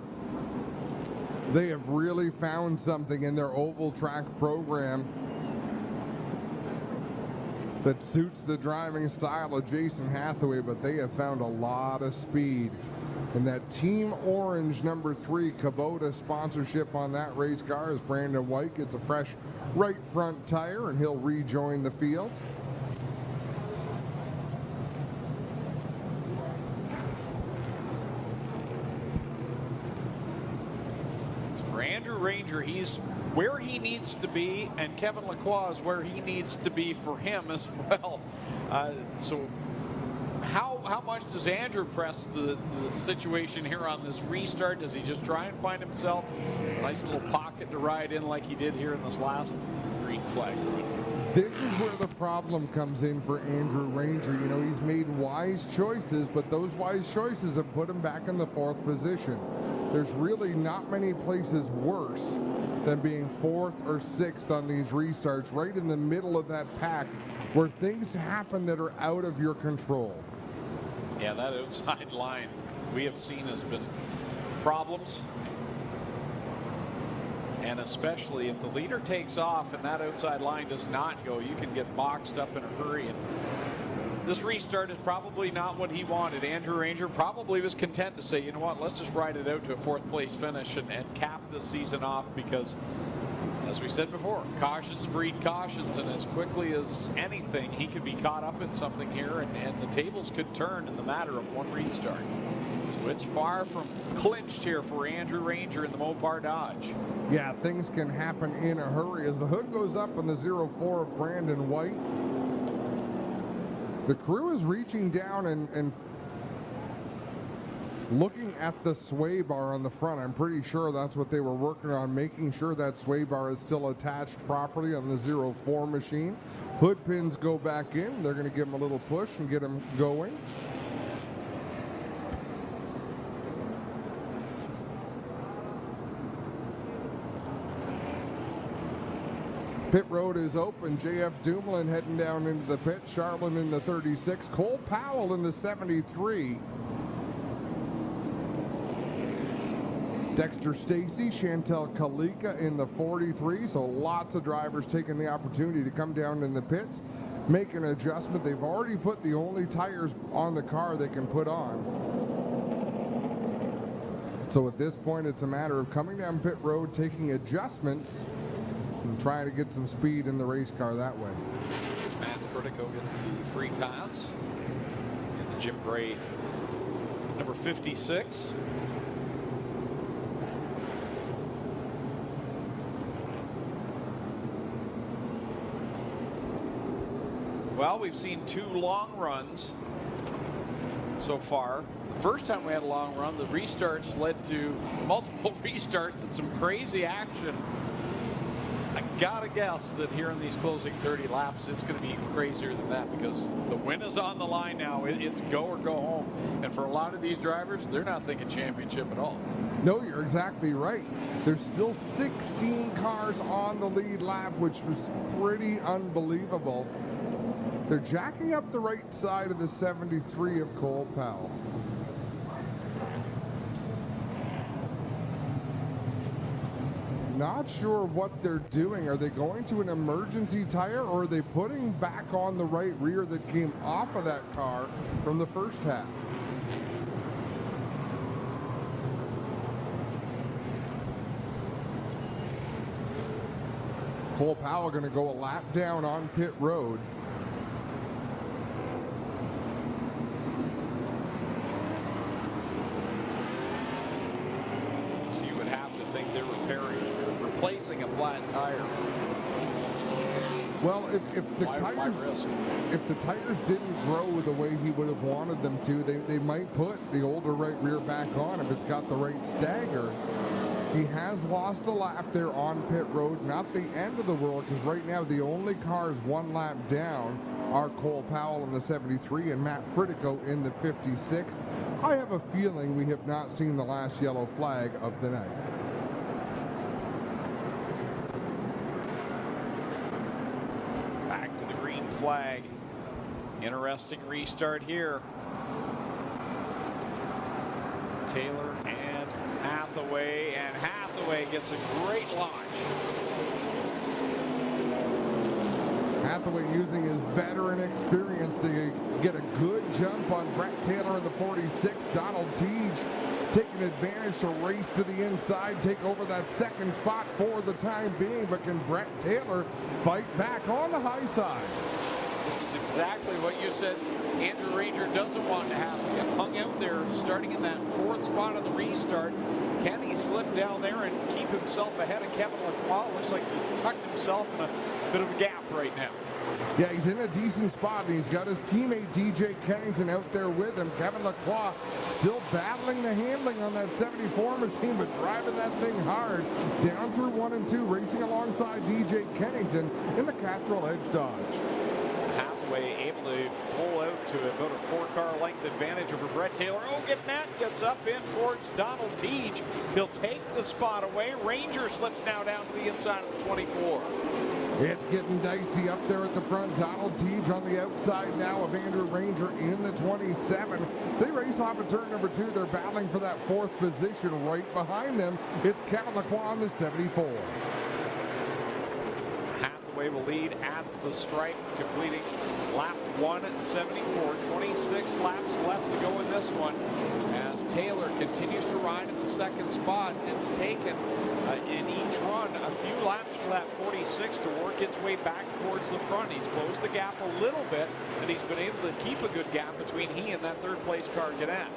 S2: They have really found something in their oval track program that suits the driving style of Jason Hathaway, but they have found a lot of speed. And that Team Orange number 3 Kubota sponsorship on that race car as Brandon White gets a fresh right front tire and he'll rejoin the field.
S1: For Andrew Ranger, he's where he needs to be, and Kevin Lacroix is where he needs to be for him as well. So how much does Andrew press the situation here on this restart? Does he just try and find himself a nice little pocket to ride in like he did here in this last green flag run?
S2: This is where the problem comes in for Andrew Ranger. You know, he's made wise choices, but those wise choices have put him back in the 4th position. There's really not many places worse than being 4th or 6th on these restarts, right in the middle of that pack where things happen that are out of your control.
S1: Yeah, that outside line we have seen has been problems. And especially if the leader takes off and that outside line does not go, you can get boxed up in a hurry. And this restart is probably not what he wanted. Andrew Ranger probably was content to say, you know what, let's just ride it out to a 4th place finish and cap this season off, because as we said before, cautions breed cautions, and as quickly as anything, he could be caught up in something here, and the tables could turn in the matter of one restart. So it's far from clinched here for Andrew Ranger in the Mopar Dodge.
S2: Yeah, things can happen in a hurry as the hood goes up on the 04 of Brandon White. The crew is reaching down and looking at the sway bar on the front. I'm pretty sure that's what they were working on, making sure that sway bar is still attached properly on the 04 machine. Hood pins go back in. They're going to give them a little push and get them going. Pit road is open. JF Dumoulin heading down into the pit. Charlin in the 36. Cole Powell in the 73. Dexter Stacy, Chantel Kalika in the 43. So lots of drivers taking the opportunity to come down in the pits, make an adjustment. They've already put the only tires on the car they can put on. So at this point, it's a matter of coming down pit road, taking adjustments, and trying to get some speed in the race car that way.
S1: Matt Curtico gets the free pass in the Jim Bray number 56. Well, we've seen 2 long runs so far. The first time we had a long run, the restarts led to multiple restarts and some crazy action. I gotta guess that here in these closing 30 laps, it's going to be crazier than that, because the win is on the line now. It's go or go home. And for a lot of these drivers, they're not thinking championship at all.
S2: No, you're exactly right. There's still 16 cars on the lead lap, which was pretty unbelievable. They're jacking up the right side of the 73 of Cole Powell. Not sure what they're doing. Are they going to an emergency tire, or are they putting back on the right rear that came off of that car from the first half? Cole Powell going to go a lap down on pit road.
S1: So you would have to think they're replacing a flat tire.
S2: Well, if the
S1: Why
S2: tires
S1: risk?
S2: if the tires didn't grow the way he would have wanted them to, they might put the older right rear back on if it's got the right stagger. He has lost a lap there on pit road. Not the end of the world, because right now the only cars one lap down are Cole Powell in the 73 and Matt Pritico in the 56. I have a feeling we have not seen the last yellow flag of the night.
S1: Back to the green flag. Interesting restart here. Taylor and Hathaway gets a great launch.
S2: Hathaway using his veteran experience to get a good jump on Brett Taylor in the 46. Donald Teege taking advantage to race to the inside, take over that second spot for the time being, but can Brett Taylor fight back on the high side?
S1: This is exactly what you said Andrew Ranger doesn't want to happen. He hung out there starting in that fourth spot of the restart. Can he slip down there and keep himself ahead of Kevin Lacroix? Looks like he's tucked himself in a bit of a gap right now.
S2: Yeah, he's in a decent spot, and he's got his teammate DJ Kennington out there with him. Kevin Lacroix still battling the handling on that 74 machine, but driving that thing hard. Down through 1 and 2, racing alongside DJ Kennington in the Castrol Edge Dodge.
S1: Hathaway able to pull out to about a 4-car length advantage over Brett Taylor. Oh, Gannett gets up in towards Donald Teege. He'll take the spot away. Ranger slips now down to the inside of the 24.
S2: It's getting dicey up there at the front. Donald Teege on the outside now of Andrew Ranger in the 27. They race off of turn number 2. They're battling for that 4th position. Right behind them, it's Kevin Lacroix on the 74.
S1: Hathaway will lead at the stripe, completing lap 1 at 74. 26 laps left to go in this one, as Taylor continues to ride in the second spot. It's taken in each run a few laps for that 46 to work its way back towards the front. He's closed the gap a little bit, and he's been able to keep a good gap between he and that third place car, Gannett.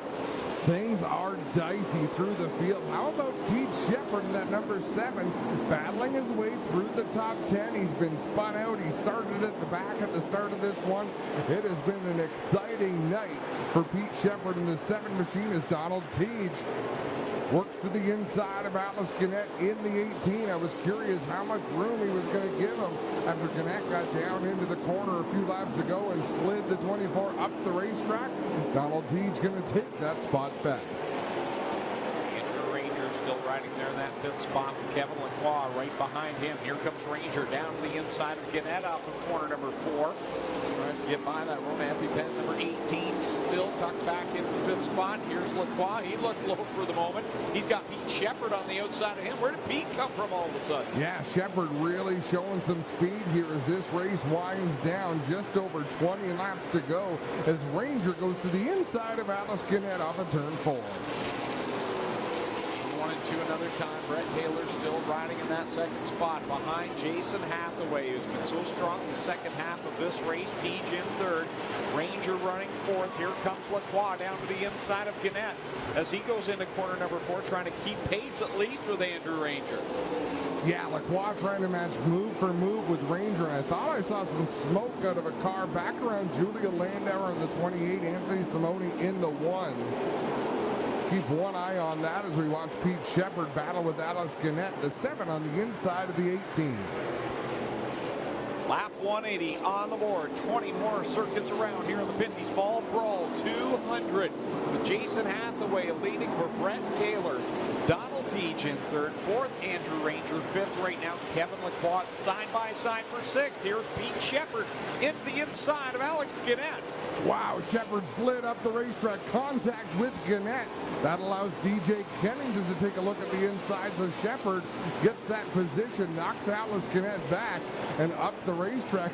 S2: Things are dicey through the field. How about Pete Shepard in that number 7, battling his way through the top 10. He's been spun out. He started at the back at the start of this one. It has been an exciting night for Pete Shepard in the 7 machine as Donald Teege works to the inside of Alice Gannett in the 18. I was curious how much room he was going to give him after Gannett got down into the corner a few laps ago and slid the 24 up the racetrack. Donald Teege going to take that spot back.
S1: Andrew Ranger still riding there in that 5th spot with Kevin Lacroix right behind him. Here comes Ranger down to the inside of Gannett off of corner number 4. Tries to get by that Roman EpiPen number 18, still tucked back into the 5th spot. Here's Lacroix. He looked low for the moment. He's got Pete Shepard on the outside of him. Where did Pete come from all of a sudden?
S2: Yeah, Shepard really showing some speed here as this race winds down. Just over 20 laps to go as Ranger goes to the inside of Alice Gannett off of turn 4.
S1: 1 and 2 another time. Brett Taylor still riding in that second spot behind Jason Hathaway, who's been so strong in the second half of this race. Teege in 3rd. Ranger running 4th. Here comes Lacroix down to the inside of Gannett as he goes into corner number 4, trying to keep pace at least with Andrew Ranger.
S2: Yeah, Lacroix trying to match move for move with Ranger, and I thought I saw some smoke out of a car back around Julia Landauer in the 28, Anthony Simone in the 1. Keep one eye on that as we watch Pete Shepard battle with Alice Gannett, the 7 on the inside of the 18.
S1: Lap 180 on the board. 20 more circuits around here in the Pinty's Fall Brawl 200 with Jason Hathaway leading for Brett Taylor. Donald Teege in 3rd. 4th, Andrew Ranger. 5th right now, Kevin Lacroix side by side for 6th. Here's Pete Shepard into the inside of Alex Gannett.
S2: Wow, Shepard slid up the racetrack, contact with Gannett. That allows DJ Kennington to take a look at the inside, so Shepard gets that position, knocks Alice Gannett back, and up the racetrack.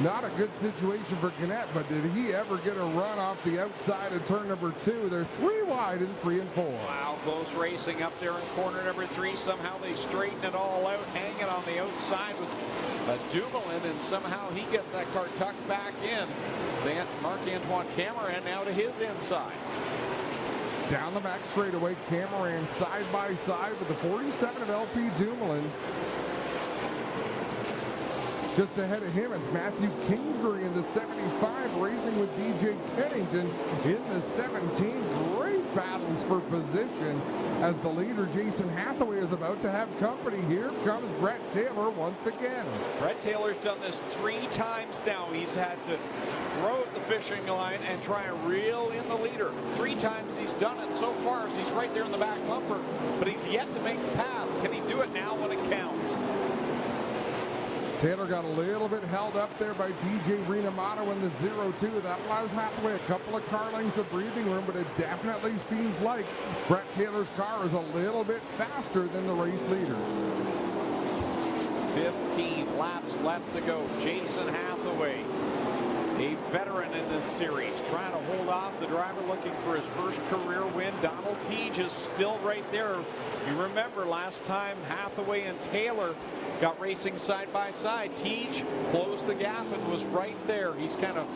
S2: Not a good situation for Gannett, but did he ever get a run off the outside of turn number 2? They're 3 wide in 3 and 4.
S1: Wow, close racing up there in corner number 3. Somehow they straighten it all out, hanging on the outside with Dumoulin, and somehow he gets that car tucked back in. Then Marc-Antoine Cameron now to his inside.
S2: Down the back straightaway, Cameron side by side with the 47 of LP Dumoulin. Just ahead of him, it's Matthew Kingsbury in the 75, racing with DJ Kennington in the 17. Great battles for position as the leader, Jason Hathaway, is about to have company. Here comes Brett Taylor once again.
S1: Brett Taylor's done this 3 times now. He's had to throw at the fishing line and try and reel in the leader. 3 times he's done it so far as he's right there in the back bumper, but he's yet to make the pass. Can he do it now when it counts?
S2: Taylor got a little bit held up there by TJ Renamato in the 0-2. That allows Hathaway a couple of car lengths of breathing room, but it definitely seems like Brett Taylor's car is a little bit faster than the race leaders.
S1: 15 laps left to go. Jason Hathaway, a veteran in this series, trying to hold off the driver looking for his first career win. Donald Teege is still right there. You remember last time Hathaway and Taylor got racing side by side. Teege closed the gap and was right there. He's kind of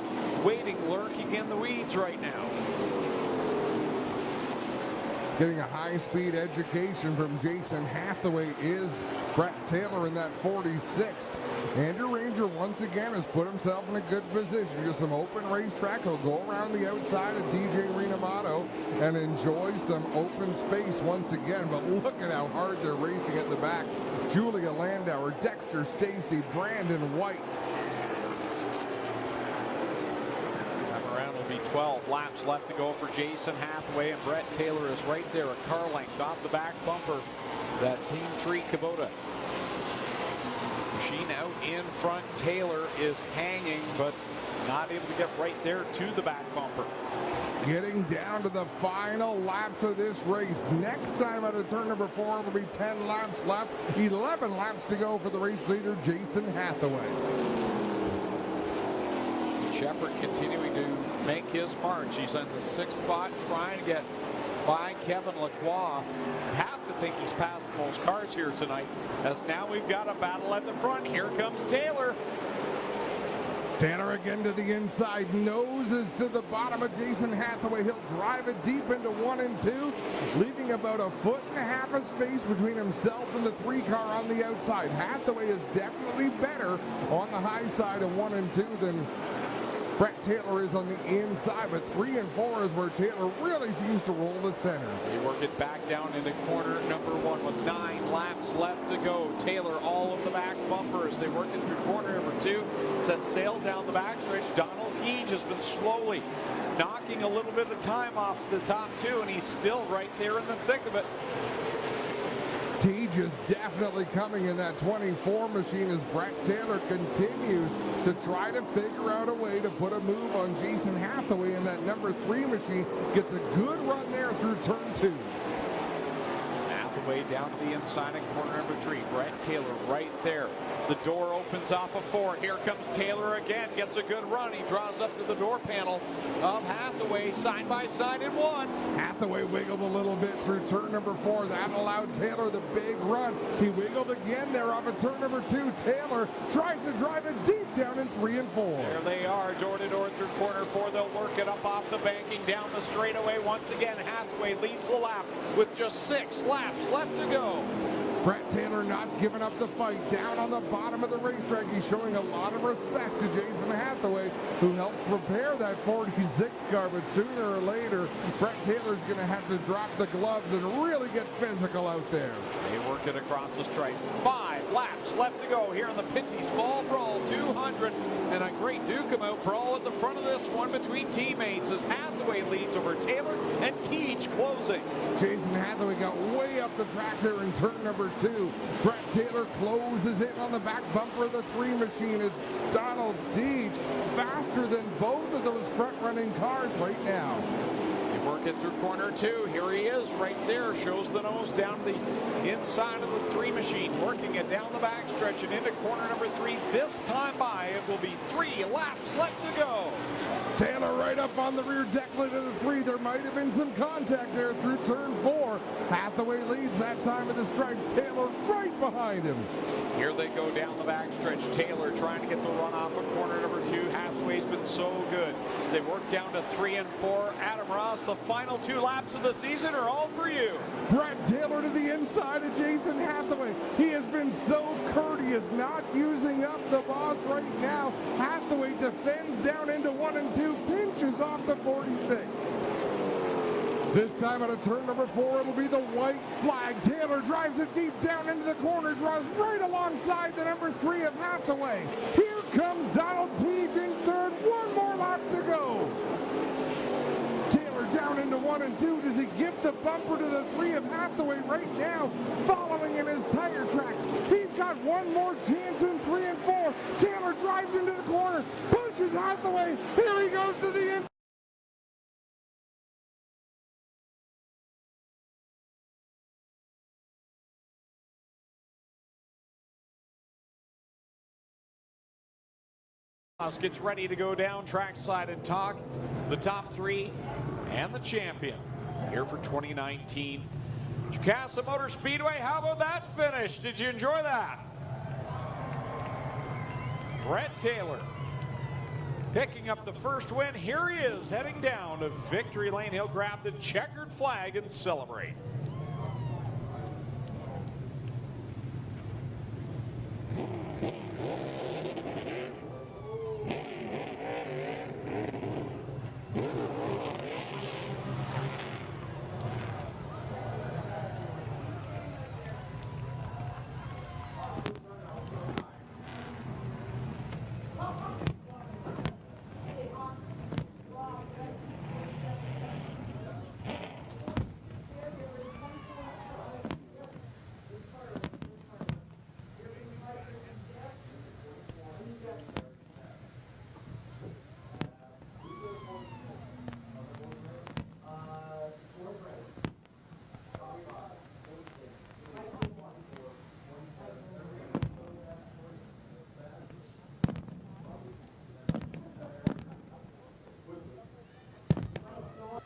S1: waiting, lurking in the weeds right now.
S2: Getting a high-speed education from Jason Hathaway is Brett Taylor in that 46. Andrew Ranger once again has put himself in a good position. Just some open racetrack. He'll go around the outside of DJ Renamato and enjoy some open space once again. But look at how hard they're racing at the back. Julia Landauer, Dexter Stacy, Brandon White.
S1: Time around will be 12 laps left to go for Jason Hathaway, and Brett Taylor is right there, a car length off the back bumper. That Team 3 Kubota machine out in front. Taylor is hanging, but not able to get right there to the back bumper.
S2: Getting down to the final laps of this race. Next time out of turn number 4, it'll be 10 laps left. 11 laps to go for the race leader, Jason Hathaway.
S1: Shepard continuing to make his march. He's in the 6th spot, trying to get by Kevin Lacroix. Have to think he's passed most cars here tonight, as now we've got a battle at the front. Here comes Taylor.
S2: Taylor again to the inside, noses to the bottom of Jason Hathaway. He'll drive it deep into 1 and 2, leaving about a 1.5 foot of space between himself and the 3 car on the outside. Hathaway is definitely better on the high side of 1 and 2 than Brett Taylor is on the inside, but 3 and 4 is where Taylor really seems to roll the center.
S1: They work it back down into corner number 1 with 9 laps left to go. Taylor all of the back bumpers. They work it through corner number 2. Set sail down the backstretch. Donald Teege has been slowly knocking a little bit of time off the top 2, and he's still right there in the thick of it.
S2: Teege is definitely coming in that 24 machine as Brett Taylor continues to try to figure out a way to put a move on Jason Hathaway in that number 3 machine. Gets a good run there through turn 2.
S1: Hathaway down to the inside of corner number 3. Brett Taylor right there. The door opens off of 4. Here comes Taylor again. Gets a good run. He draws up to the door panel of Hathaway side by side in 1.
S2: Hathaway wiggled a little bit through turn number 4. That allowed Taylor the big run. He wiggled again there off of turn number 2. Taylor tries to drive it deep down in 3 and 4.
S1: There they are, door to door through corner 4. They'll work it up off the banking down the straightaway. Once again, Hathaway leads the lap with just 6 laps left to go.
S2: Brett Taylor not giving up the fight. Down on the bottom of the racetrack, he's showing a lot of respect to Jason Hathaway, who helps prepare that 46 car, but sooner or later, Brett Taylor's going to have to drop the gloves and really get physical out there.
S1: They work it across the stripe. 5 laps left to go here in the Pinty's Fall Brawl 200, and a great duke-em-out brawl at the front of this one between teammates as Hathaway leads over Taylor and Teege closing.
S2: Jason Hathaway got way up the track there in turn number 2. Brett Taylor closes in on the back bumper of the 3 machine as Donald Teege faster than both of those front-running cars right now.
S1: They work it through corner 2. Here he is right there. Shows the nose down the inside of the 3 machine. Working it down the backstretch and into corner number 3. This time by, it will be 3 laps left to go.
S2: Taylor right up on the rear deck lid of the 3. There might have been some contact there through turn 4. Hathaway leads that time of the stripe. Taylor right behind him.
S1: Here they go down the backstretch. Taylor trying to get the run off of corner number 2. Hathaway's been so good. as they work down to 3 and 4. Adam Ross, the final 2 laps of the season are all for you.
S2: Brett Taylor to the inside of Jason Hathaway. He has been so courteous, not using up the boss right now. Hathaway defends down into 1 and 2, pinches off the 46. This time out of turn number 4, it'll be the white flag. Taylor drives it deep down into the corner, draws right alongside the number 3 of Hathaway. Here comes Donald Teague in third. 1 more lap to go. Taylor down into 1 and 2. Does he give the bumper to the 3 of Hathaway right now, following in his tire tracks? He's got 1 more chance in 3 and 4. Taylor drives into the corner, pushes Hathaway. Here he goes to the end.
S1: Gets ready to go down trackside and talk the top 3 and the champion here for 2019. Jacassa Motor Speedway, how about that finish? Did you enjoy that? Brett Taylor picking up the first win. Here he is heading down to Victory Lane. He'll grab the checkered flag and celebrate.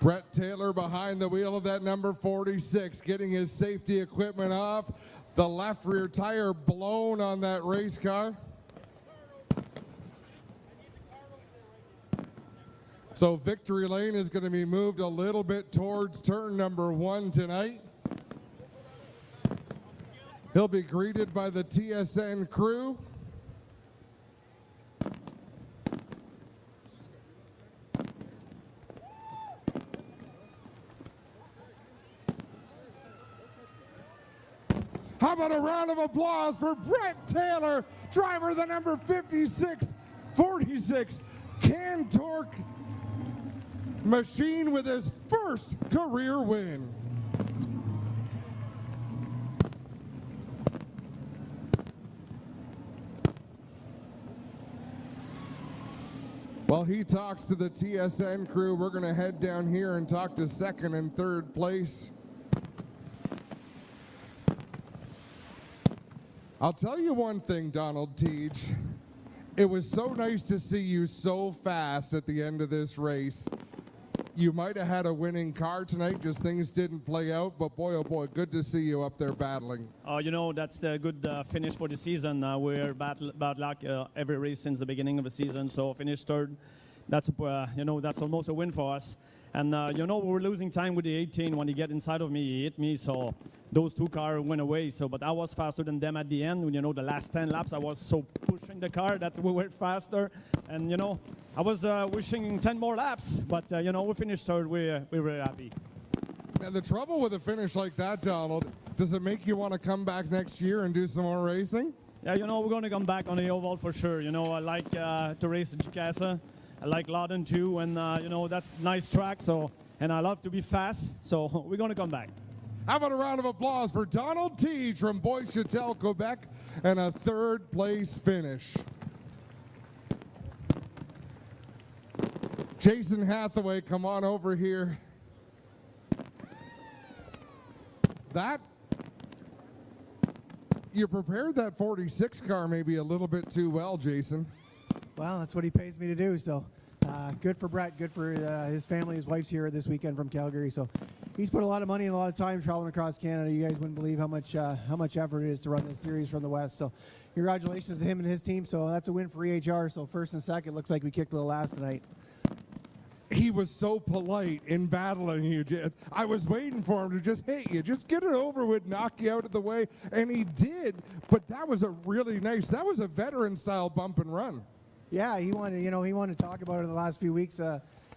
S2: Brett Taylor behind the wheel of that number 46, getting his safety equipment off. The left rear tire blown on that race car. So Victory Lane is going to be moved a little bit towards turn number 1 tonight. He'll be greeted by the TSN crew. How about a round of applause for Brett Taylor, driver of the number 46 Cantork machine, with his first career win. While he talks to the TSN crew, we're going to head down here and talk to second and third place. I'll tell you one thing, Donald Teague. It was so nice to see you so fast at the end of this race. You might have had a winning car tonight, just things didn't play out, but boy, oh boy, good to see you up there battling.
S3: You know, that's the good finish for the season. We're bad luck every race since the beginning of the season, so finish third. That's, you know, that's almost a win for us. And, you know, we were losing time with the 18. When he get inside of me, he hit me, so those 2 cars went away. So, but I was faster than them at the end. You know, the last 10 laps, I was so pushing the car that we were faster. And, you know, I was wishing 10 more laps. But, you know, we finished third. We were happy.
S2: And the trouble with a finish like that, Donald, does it make you want to come back next year and do some more racing?
S3: Yeah, you know, we're going to come back on the oval for sure. You know, I like to race at Jacassa. I like Loudon too, and you know, that's nice track. So, and I love to be fast. So we're going to come back.
S2: How about a round of applause for Donald Teague from Bois-Chatel, Quebec, and a third place finish. Jason Hathaway, come on over here. That, you prepared that 46 car maybe a little bit too well, Jason.
S4: Well, that's what he pays me to do, so good for Brett, good for his family. His wife's here this weekend from Calgary, so he's put a lot of money and a lot of time traveling across Canada. You guys wouldn't believe how much effort it is to run this series from the West, so congratulations to him and his team. So that's a win for EHR, so first and second looks like we kicked to the last tonight.
S2: he was so polite in battling you. I was waiting for him to just hit you, just get it over with, knock you out of the way, and he did. But that was a really nice, that was a veteran-style bump and run.
S4: Yeah, he wanted to talk about it in the last few weeks,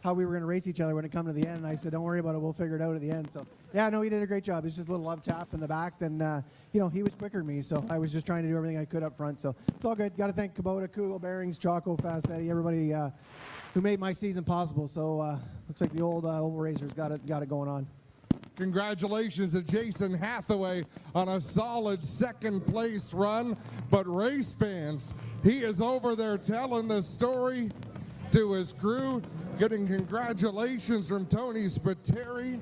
S4: how we were going to race each other when it come to the end. And I said, don't worry about it, we'll figure it out at the end. So, yeah, no, he did a great job. It's just a little love tap in the back. Then, he was quicker than me, so I was just trying to do everything I could up front. So it's all good. Got to thank Kubota, Kugel Bearings, Choco, Fast Eddie, everybody who made my season possible. So looks like the old Oval Racers got it going on.
S2: Congratulations to Jason Hathaway on a solid second-place run. But race fans, he is over there telling the story to his crew, getting congratulations from Tony Spiteri,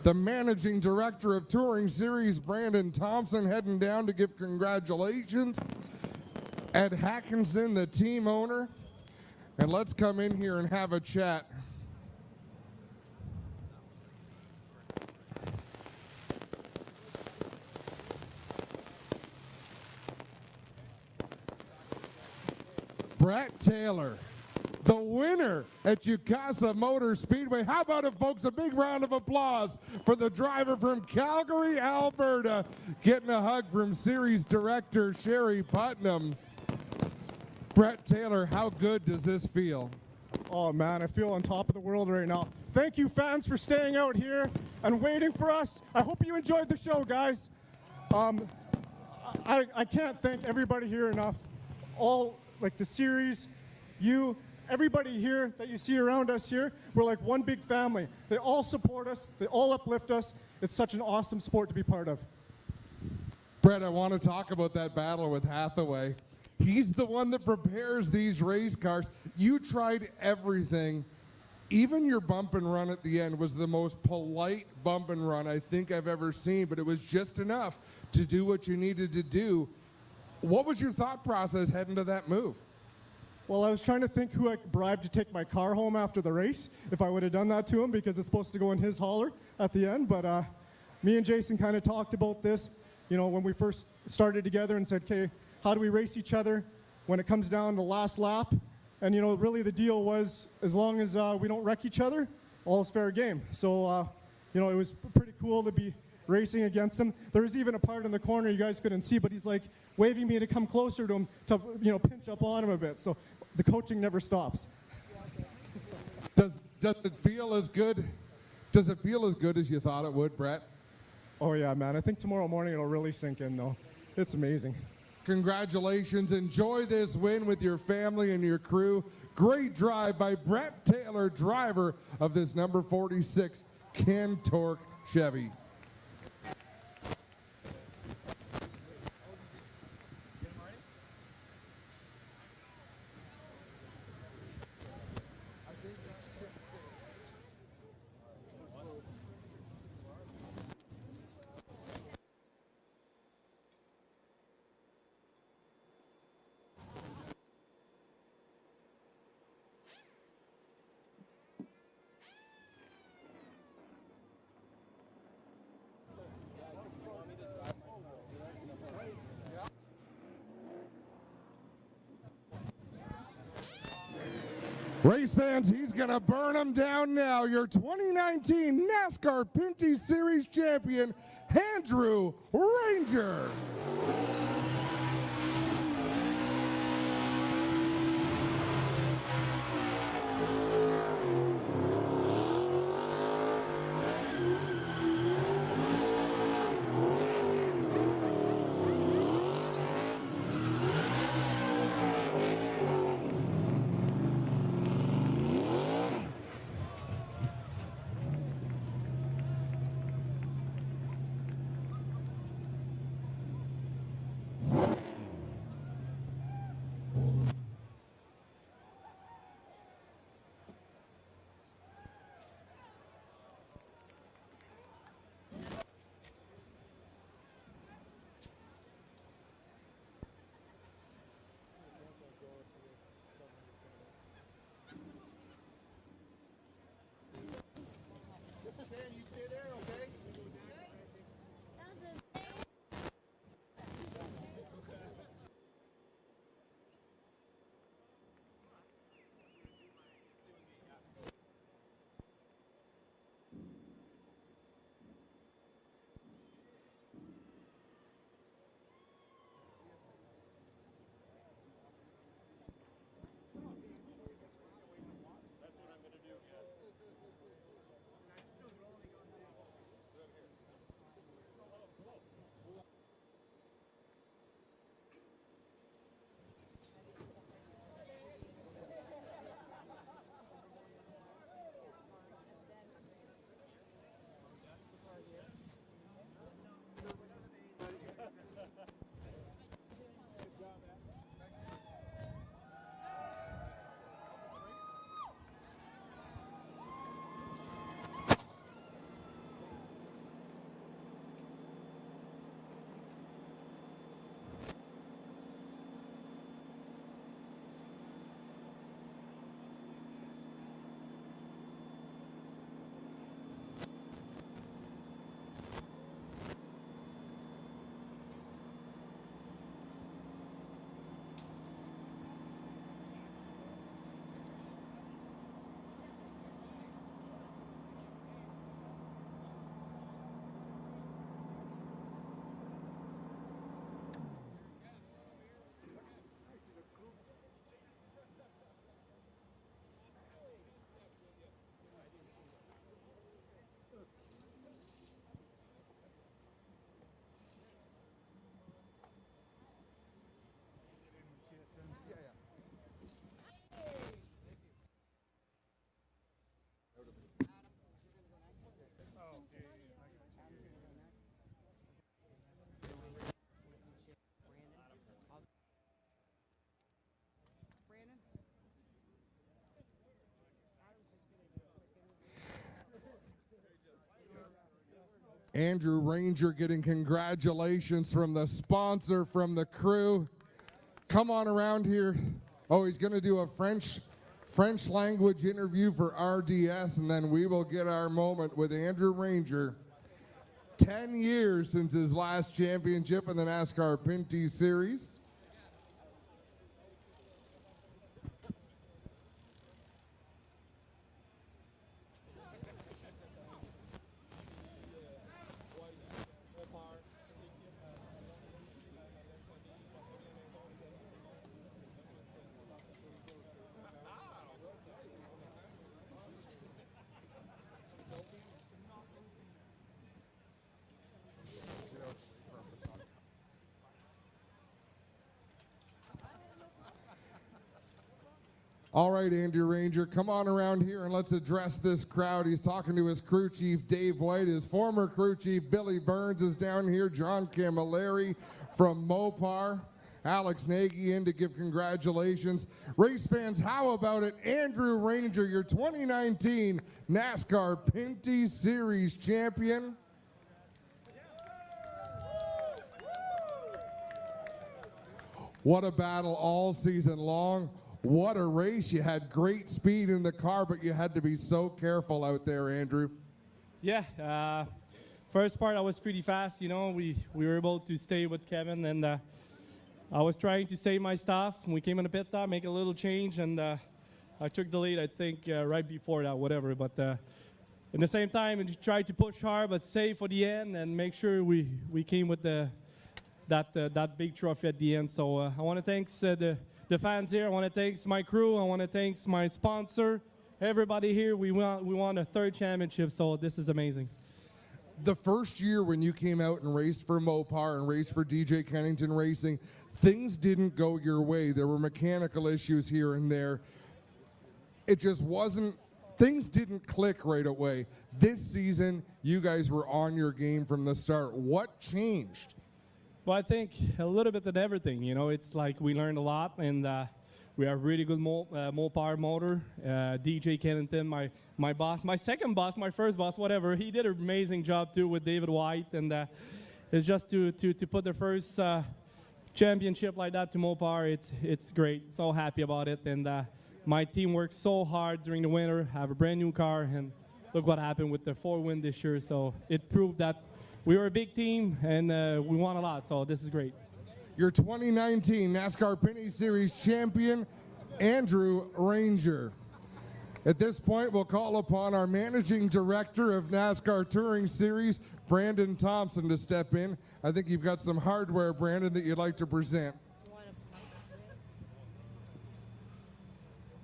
S2: the managing director of Touring Series, Brandon Thompson, heading down to give congratulations. Ed Hackinson, the team owner. And let's come in here and have a chat. Brett Taylor, the winner at Yukasa Motor Speedway. How about it, folks? A big round of applause for the driver from Calgary, Alberta, getting a hug from series director Sherry Putnam. Brett Taylor, how good does this feel?
S5: Oh man, I feel on top of the world right now. Thank you, fans, for staying out here and waiting for us. I hope you enjoyed the show, guys. I can't thank everybody here enough. All, like the series, everybody here that you see around us here, we're like one big family. They all support us, they all uplift us. It's such an awesome sport to be part of.
S2: Brett, I want to talk about that battle with Hathaway. He's the one that prepares these race cars. You tried everything. Even your bump and run at the end was the most polite bump and run I think I've ever seen, but it was just enough to do what you needed to do. What was your thought process heading to that move?
S5: Well, I was trying to think who I bribed to take my car home after the race, if I would have done that to him, because it's supposed to go in his hauler at the end. But me and Jason kind of talked about this, when we first started together and said, okay, how do we race each other when it comes down to the last lap? And, really the deal was, as long as we don't wreck each other, all's fair game. So, it was pretty cool to be racing against him. There was even a part in the corner you guys couldn't see, but he's like waving me to come closer to him to, pinch up on him a bit. So the coaching never stops.
S2: Does it feel as good? Does it feel as good as you thought it would, Brett?
S5: Oh yeah, man. I think tomorrow morning it'll really sink in, though. It's amazing.
S2: Congratulations. Enjoy this win with your family and your crew. Great drive by Brett Taylor, driver of this number 46 Ken Torque Chevy. Race fans, he's going to burn them down now. Your 2019 NASCAR Pinty Series champion, Andrew Ranger. Andrew Ranger getting congratulations from the sponsor, from the crew. Come on around here. Oh, he's going to do a French language interview for RDS, and then we will get our moment with Andrew Ranger. 10 years since his last championship in the NASCAR Pinty Series. All right, Andrew Ranger, come on around here and let's address this crowd. He's talking to his crew chief, Dave White. His former crew chief, Billy Burns, is down here. John Camilleri from Mopar. Alex Nagy in to give congratulations. Race fans, how about it? Andrew Ranger, your 2019 NASCAR Pinty Series champion. What a battle all season long. What a race. You had great speed in the car, but you had to be so careful out there, Andrew.
S6: Yeah, first part I was pretty fast, you know. We were able to stay with Kevin, and I was trying to save my stuff. We came in the pit stop, make a little change, and I took the lead, I think, right before that, whatever. But in the same time, I tried to push hard, but save for the end and make sure we came with that big trophy at the end. So I want to thank the fans here. I want to thank my crew. I want to thank my sponsor. Everybody here, we won a third championship, so this is amazing.
S2: The first year when you came out and raced for Mopar and raced for DJ Kennington Racing, things didn't go your way. There were mechanical issues here and there. It just wasn't, things didn't click right away. This season, you guys were on your game from the start. What changed?
S6: Well, I think a little bit of everything. You know, it's like we learned a lot, and we have really good Mopar motor. DJ Kennington, my boss, my second boss, my first boss, whatever, he did an amazing job too with David White, and it's just to put the first championship like that to Mopar, it's great. So happy about it, and my team worked so hard during the winter, have a brand new car, and look what happened with the 4-win this year. So it proved that we were a big team, and we won a lot, so this is great.
S2: Your 2019 NASCAR Pinty Series champion, Andrew Ranger. At this point, we'll call upon our managing director of NASCAR Touring Series, Brandon Thompson, to step in. I think you've got some hardware, Brandon, that you'd like to present.